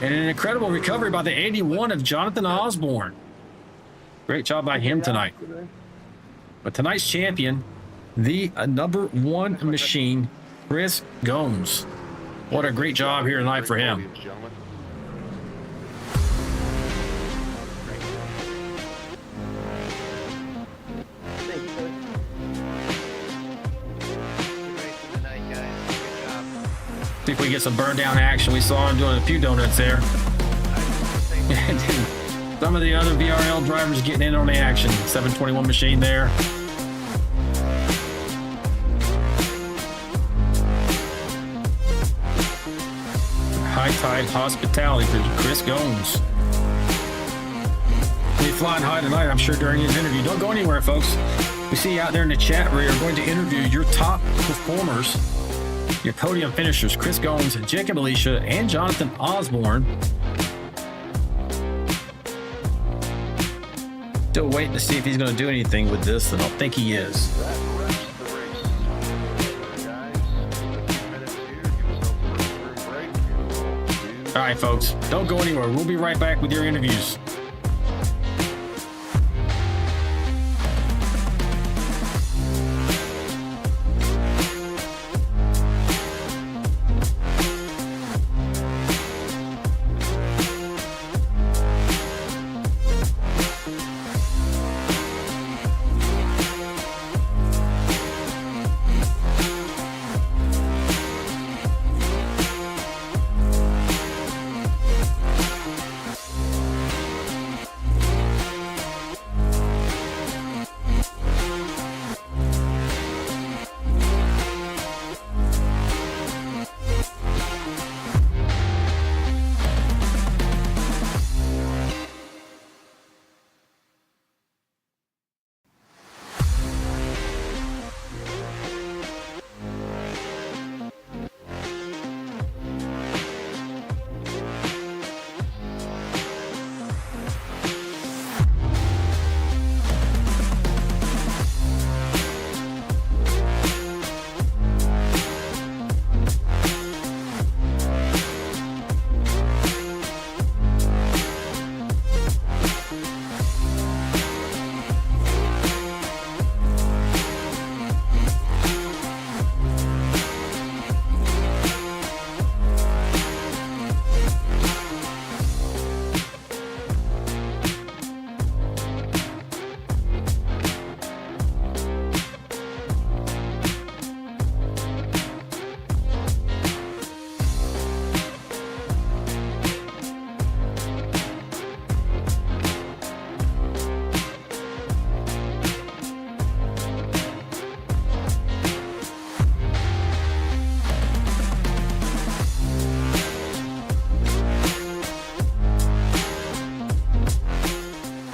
[SPEAKER 1] And an incredible recovery by the 81 of Jonathan Osborne. Great job by him tonight. But tonight's champion, the #1 machine, Chris Gomes. What a great job here tonight for him. See if we get some burn down action. We saw him doing a few donuts there. Some of the other VRL drivers getting in on the action. 721 machine there. High Tide Hospitality for Chris Gomes. He's flying high tonight, I'm sure, during his interview. Don't go anywhere, folks. We see you out there in the chat where you're going to interview your top performers, your podium finishers, Chris Gomes, Jacob Alicia, and Jonathan Osborne. Still waiting to see if he's going to do anything with this, and I think he is. All right, folks, don't go anywhere. We'll be right back with your interviews.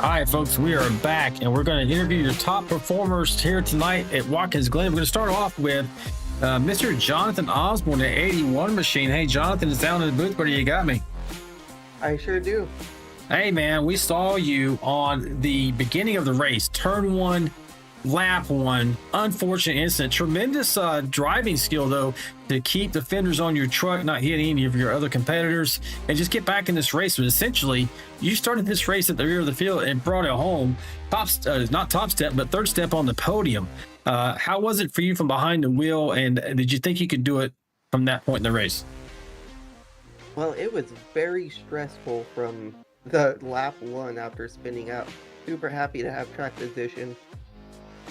[SPEAKER 1] All right, folks, we are back, and we're going to interview your top performers here tonight at Watkins Glen. We're going to start off with Mr. Jonathan Osborne, the 81 machine. Hey, Jonathan is down in the booth, buddy. You got me.
[SPEAKER 6] I sure do.
[SPEAKER 1] Hey, man, we saw you on the beginning of the race, turn 1, lap one, unfortunate incident. Tremendous driving skill, though, to keep the fenders on your truck, not hitting any of your other competitors, and just get back in this race. But essentially, you started this race at the rear of the field and brought it home. Not top step, but third step on the podium. How was it for you from behind the wheel, and did you think you could do it from that point in the race?
[SPEAKER 6] Well, it was very stressful from the lap one after spinning out. Super happy to have track position,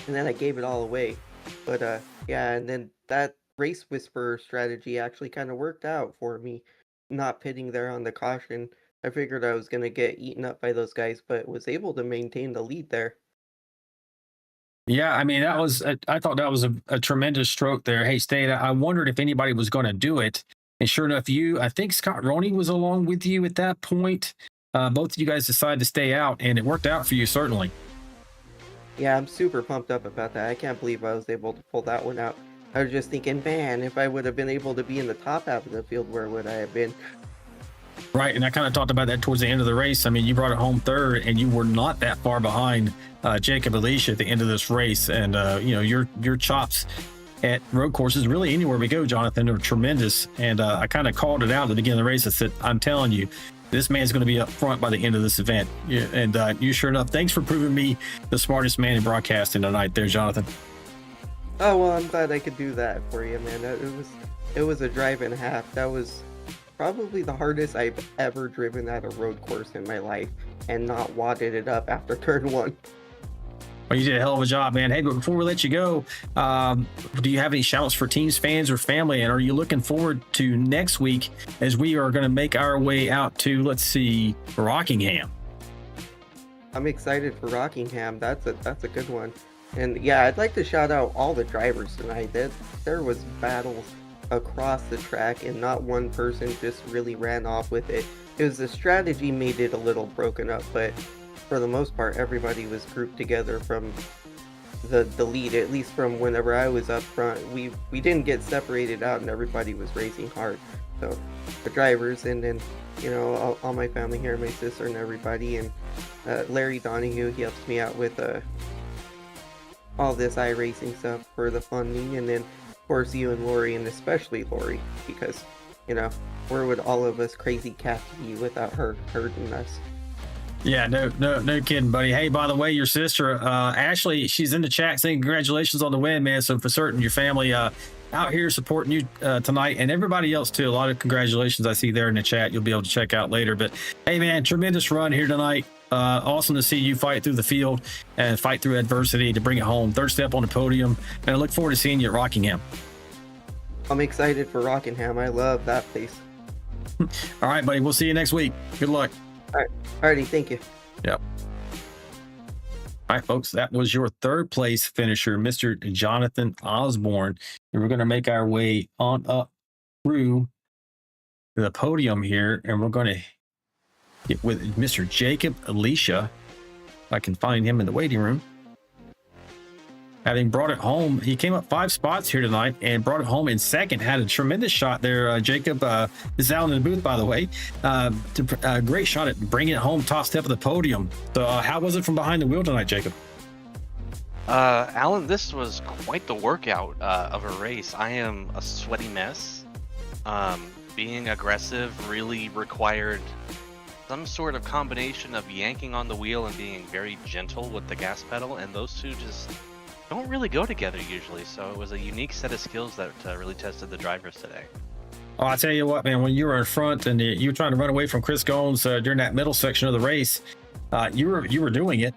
[SPEAKER 6] and then I gave it all away. But yeah, and then that race whisperer strategy actually kind of worked out for me, not pitting there on the caution. I figured I was going to get eaten up by those guys, but was able to maintain the lead there.
[SPEAKER 1] Yeah, I mean, I thought that was a tremendous stroke there. Hey, State, I wondered if anybody was going to do it. And sure enough, I think Scott Roney was along with you at that point. Both of you guys decided to stay out, and it worked out for you, certainly.
[SPEAKER 6] Yeah, I'm super pumped up about that. I can't believe I was able to pull that one out. I was just thinking, man, if I would have been able to be in the top half of the field, where would I have been?
[SPEAKER 1] Right, and I kind of talked about that towards the end of the race. I mean, you brought it home third, and you were not that far behind Jacob Alicia at the end of this race. And your chops at road courses, really anywhere we go, Jonathan, are tremendous. And I kind of called it out at the beginning of the race. I said, I'm telling you, this man's going to be up front by the end of this event. Yeah, and you sure enough, thanks for proving me the smartest man in broadcasting tonight there, Jonathan.
[SPEAKER 6] Oh, well, I'm glad I could do that for you, man. It was a drive and a half. That was probably the hardest I've ever driven at a road course in my life, and not wadded it up after turn one.
[SPEAKER 1] Well, you did a hell of a job, man. Hey, but before we let you go, do you have any shouts for teams, fans, or family? And are you looking forward to next week as we are going to make our way out to, let's see, Rockingham?
[SPEAKER 6] I'm excited for Rockingham. That's a good one. And yeah, I'd like to shout out all the drivers tonight. There was battles across the track, and not one person just really ran off with it. It was the strategy made it a little broken up, but for the most part, everybody was grouped together from the lead, at least from whenever I was up front. We didn't get separated out, and everybody was racing hard. So the drivers, and then all my family here, my sister and everybody, and Larry Donahue, he helps me out with all this iRacing stuff for the funding, and then of course you and Lori, and especially Lori, because where would all of us crazy cats be without her hurting us?
[SPEAKER 1] Yeah, no kidding, buddy. Hey, by the way, your sister, Ashley, she's in the chat saying congratulations on the win, man. So for certain, your family out here supporting you tonight, and everybody else too. A lot of congratulations I see there in the chat. You'll be able to check out later. But hey, man, tremendous run here tonight. Awesome to see you fight through the field and fight through adversity to bring it home. Third step on the podium, and I look forward to seeing you at Rockingham.
[SPEAKER 6] I'm excited for Rockingham. I love that place.
[SPEAKER 1] All right, buddy. We'll see you next week. Good luck.
[SPEAKER 6] All right. Alrighty, thank you.
[SPEAKER 1] Yep. All right, folks, that was your third place finisher, Mr. Jonathan Osborne. And we're going to make our way on up through the podium here, and we're going to get with Mr. Jacob Alicia. If I can find him in the waiting room. Having brought it home, he came up 5 spots here tonight and brought it home in second. Had a tremendous shot there. Jacob is out in the booth, by the way. Great shot at bringing it home, top step of the podium. So how was it from behind the wheel tonight, Jacob?
[SPEAKER 8] Alan, this was quite the workout of a race. I am a sweaty mess. Being aggressive really required some sort of combination of yanking on the wheel and being very gentle with the gas pedal, and those two just don't really go together usually. So it was a unique set of skills that really tested the drivers today.
[SPEAKER 1] Oh, I tell you what, man, when you were in front and you were trying to run away from Chris Gomes during that middle section of the race, you were doing it.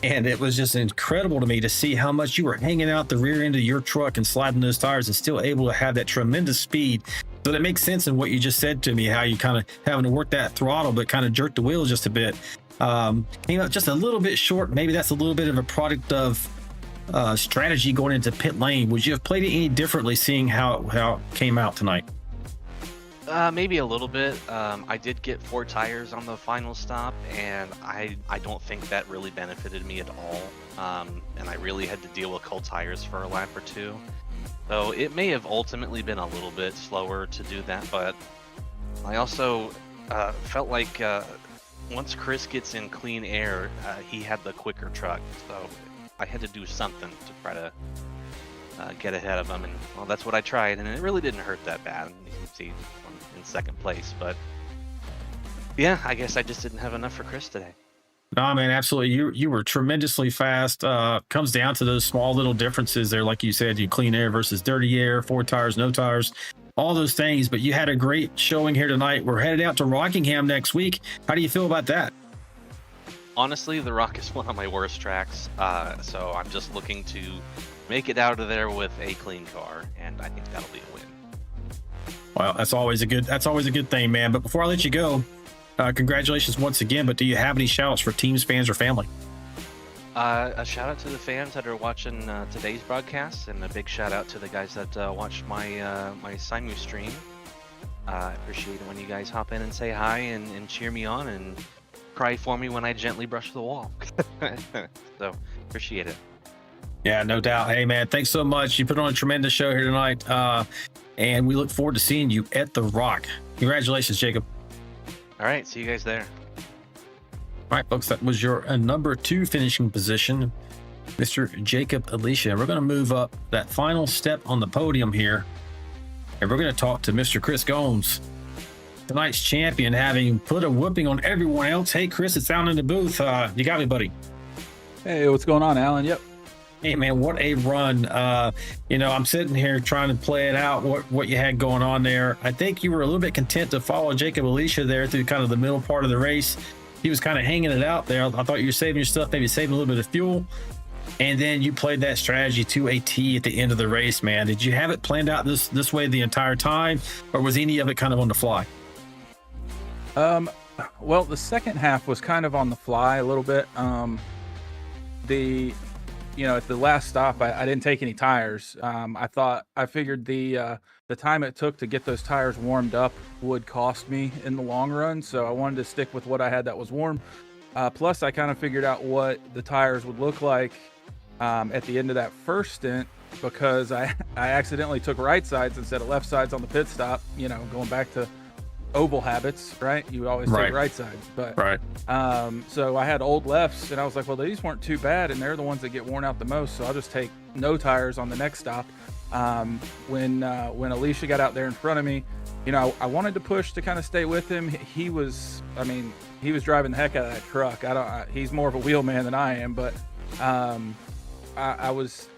[SPEAKER 1] And it was just incredible to me to see how much you were hanging out the rear end of your truck and sliding those tires and still able to have that tremendous speed. So that makes sense in what you just said to me, how you kind of having to work that throttle, but kind of jerk the wheel just a bit. Came up just a little bit short. Maybe that's a little bit of a product of strategy going into pit lane. Would you have played it any differently seeing how it came out tonight?
[SPEAKER 8] Maybe a little bit. I did get 4 tires on the final stop, and I don't think that really benefited me at all. And I really had to deal with cold tires for a lap or 2. So it may have ultimately been a little bit slower to do that, but I also felt like once Chris gets in clean air, he had the quicker truck. So I had to do something to try to get ahead of him, and well, that's what I tried, and it really didn't hurt that bad. You can see I'm in second place, but yeah, I guess I just didn't have enough for Chris today.
[SPEAKER 1] No, man, absolutely. You were tremendously fast. Comes down to those small little differences there, like you said, you clean air versus dirty air, 4 tires, no tires, all those things. But you had a great showing here tonight. We're headed out to Rockingham next week. How do you feel about that?
[SPEAKER 8] Honestly, the Rock is one of my worst tracks, so I'm just looking to make it out of there with a clean car, and I think that'll be a win.
[SPEAKER 1] Well, that's always a good thing, man. But before I let you go, congratulations once again. But do you have any shout outs for teams, fans, or family?
[SPEAKER 8] A shout out to the fans that are watching today's broadcast, and a big shout out to the guys that watched my Simu stream. I appreciate it when you guys hop in and say hi and cheer me on and cry for me when I gently brush the wall. So appreciate it.
[SPEAKER 1] Yeah, no doubt. Hey, man, thanks so much. You put on a tremendous show here tonight, and we look forward to seeing you at the Rock. Congratulations, Jacob.
[SPEAKER 8] All right, see you guys there.
[SPEAKER 1] All right, folks, that was your number 2 finishing position, Mr. Jacob Alicia. We're going to move up that final step on the podium here, and we're going to talk to Mr. Chris Gomes, tonight's champion, having put a whooping on everyone else. Hey, Chris, it's down in the booth. You got me, buddy.
[SPEAKER 9] Hey, what's going on, Alan? Yep.
[SPEAKER 1] Hey, man, what a run. I'm sitting here trying to play it out, what you had going on there. I think you were a little bit content to follow Jacob Alicia there through kind of the middle part of the race. He was kind of hanging it out there. I thought you were saving your stuff, maybe saving a little bit of fuel. And then you played that strategy to a T at the end of the race, man. Did you have it planned out this way the entire time, or was any of it kind of on the fly?
[SPEAKER 9] Well, the second half was kind of on the fly a little bit. At the last stop, I didn't take any tires. I figured the time it took to get those tires warmed up would cost me in the long run. So I wanted to stick with what I had that was warm. Plus, I kind of figured out what the tires would look like at the end of that first stint, because I accidentally took right sides instead of left sides on the pit stop, going back to oval habits, right? You always take right sides, but
[SPEAKER 1] right.
[SPEAKER 9] So I had old lefts, and I was like, well, these weren't too bad, and they're the ones that get worn out the most, so I'll just take no tires on the next stop. When Alicia got out there in front of me, I wanted to push to kind of stay with him. He was driving the heck out of that truck. He's more of a wheel man than I am, but I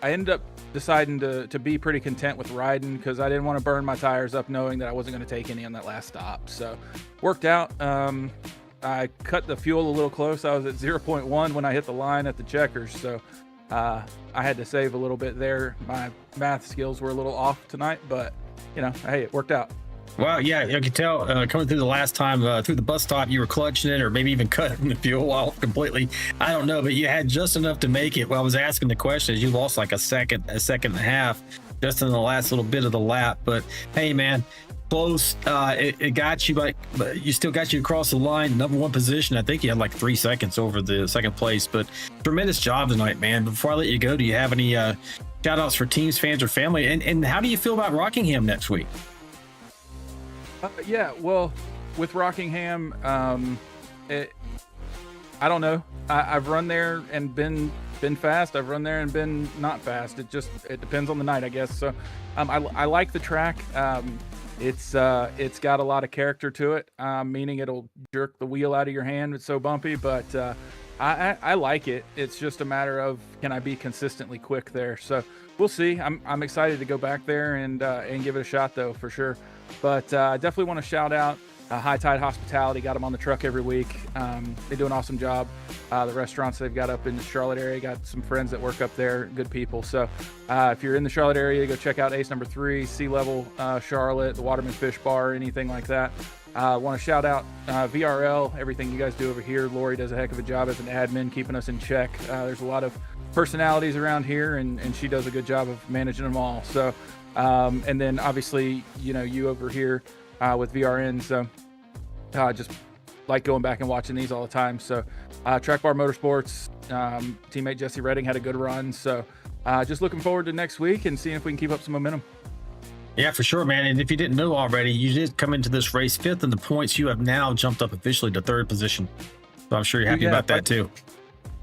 [SPEAKER 9] ended up deciding to be pretty content with riding, because I didn't want to burn my tires up knowing that I wasn't going to take any on that last stop. So worked out. I cut the fuel a little close. I was at 0.1 when I hit the line at the checkers, so I had to save a little bit there. My math skills were a little off tonight, but hey, it worked out.
[SPEAKER 1] Well, yeah, you can tell coming through the last time through the bus stop, you were clutching it, or maybe even cutting the fuel off completely. I don't know, but you had just enough to make it. Well, I was asking the questions. You lost like a second and a half just in the last little bit of the lap. But hey, man, close. It got you, but you still got you across the line. Number 1 position. I think you had like 3 seconds over the second place. But tremendous job tonight, man. Before I let you go, do you have any shout outs for teams, fans, or family? And how do you feel about Rockingham next week?
[SPEAKER 9] Yeah, well, with Rockingham, I don't know. I've run there and been fast. I've run there and been not fast. It depends on the night, I guess. So, I like the track. It's got a lot of character to it, meaning it'll jerk the wheel out of your hand. It's so bumpy, but I like it. It's just a matter of, can I be consistently quick there? So we'll see. I'm excited to go back there and give it a shot, though, for sure. But I definitely want to shout out High Tide Hospitality. Got them on the truck every week. They do an awesome job. The restaurants they've got up in the Charlotte area, got some friends that work up there, good people. So if you're in the Charlotte area, go check out Ace Number 3, Sea Level Charlotte, the Waterman Fish Bar, anything like that. Want to shout out VRL, everything you guys do over here. Lori does a heck of a job as an admin, keeping us in check. There's a lot of personalities around here, and she does a good job of managing them all. So and then obviously, you over here with VRN. So just like going back and watching these all the time. So Track Bar Motorsports, teammate Jesse Redding had a good run. So just looking forward to next week and seeing if we can keep up some momentum.
[SPEAKER 1] Yeah, for sure, man. And if you didn't know already, you did come into this race 5th in the points. You have now jumped up officially to 3rd position. So I'm sure you're happy about that too.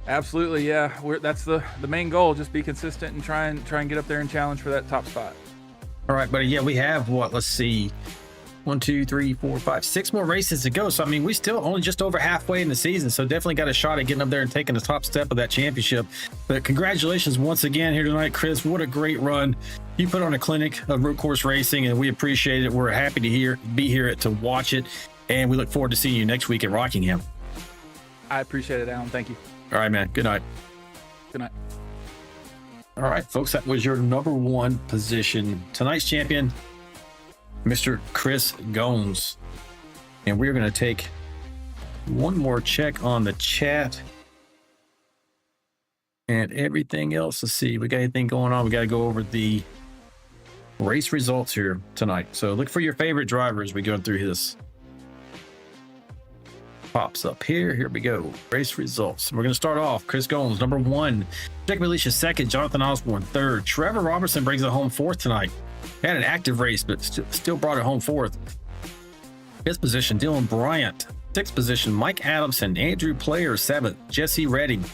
[SPEAKER 9] Absolutely, yeah. That's the main goal. Just be consistent and try and get up there and challenge for that top spot.
[SPEAKER 1] All right, buddy. Yeah, we have what? Let's see. 1, 2, 3, 4, 5, 6 more races to go. So, I mean, we still only just over halfway in the season. So definitely got a shot at getting up there and taking the top step of that championship. But congratulations once again here tonight, Chris. What a great run. You put on a clinic of road course racing, and we appreciate it. We're happy to be here to watch it. And we look forward to seeing you next week at Rockingham.
[SPEAKER 9] I appreciate it, Alan. Thank you.
[SPEAKER 1] All right, man. Good night.
[SPEAKER 9] Good night.
[SPEAKER 1] All right, folks. That was your number 1 position. Tonight's champion, Mr. Chris Gomes. And we're going to take one more check on the chat and everything else. Let's see. We got anything going on? We got to go over the race results here tonight. So look for your favorite driver as we go through this. Pops up here. Here we go. Race results. We're going to start off. Chris Gomes, number 1. Jack Militia, 2nd. Jonathan Osborne, 3rd. Trevor Robertson brings it home 4th tonight. Had an active race, but still brought it home 4th. 5th position, Dylan Bryant. 6th position, Mike Adamson. Andrew Player, 7th. Jesse Redding.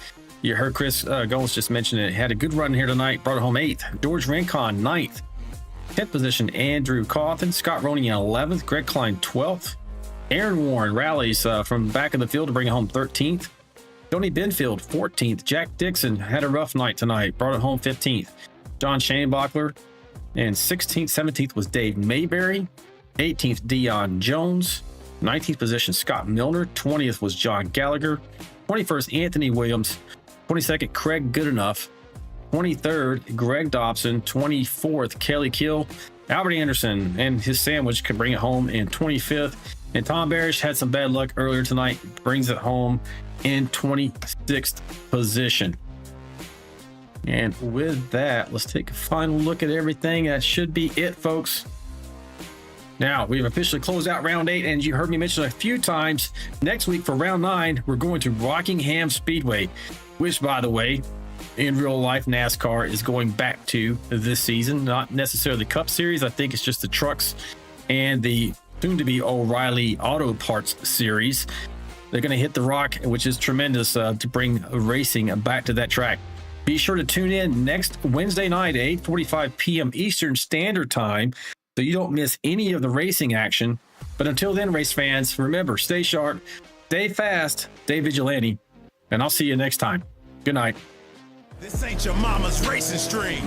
[SPEAKER 1] You heard Chris Gomes just mention it. Had a good run here tonight. Brought it home 8th. George Rincon, 9th. 10th position, Andrew Coffin. Scott Roney, 11th. Greg Klein, 12th. Aaron Warren rallies from back of the field to bring it home 13th. Tony Benfield, 14th. Jack Dixon had a rough night tonight. Brought it home 15th. John Shanebachler. And 16th, 17th was Dave Mayberry. 18th, Dion Jones. 19th position, Scott Milner. 20th was John Gallagher. 21st, Anthony Williams. 22nd, Craig Goodenough. 23rd, Greg Dobson. 24th, Kelly Kill. Albert Anderson and his sandwich could bring it home in 25th. And Tom Barish had some bad luck earlier tonight. Brings it home in 26th position. And with that, let's take a final look at everything. That should be it, folks. Now, we've officially closed out round 8, and you heard me mention a few times, next week for round 9, we're going to Rockingham Speedway, which, by the way, in real life, NASCAR is going back to this season. Not necessarily the Cup Series. I think it's just the trucks and the soon-to-be O'Reilly Auto Parts Series. They're going to hit the rock, which is tremendous to bring racing back to that track. Be sure to tune in next Wednesday night at 8:45 p.m. Eastern Standard Time so you don't miss any of the racing action. But until then, race fans, remember, stay sharp, stay fast, stay vigilante, and I'll see you next time. Good night.
[SPEAKER 10] This ain't your mama's racing stream.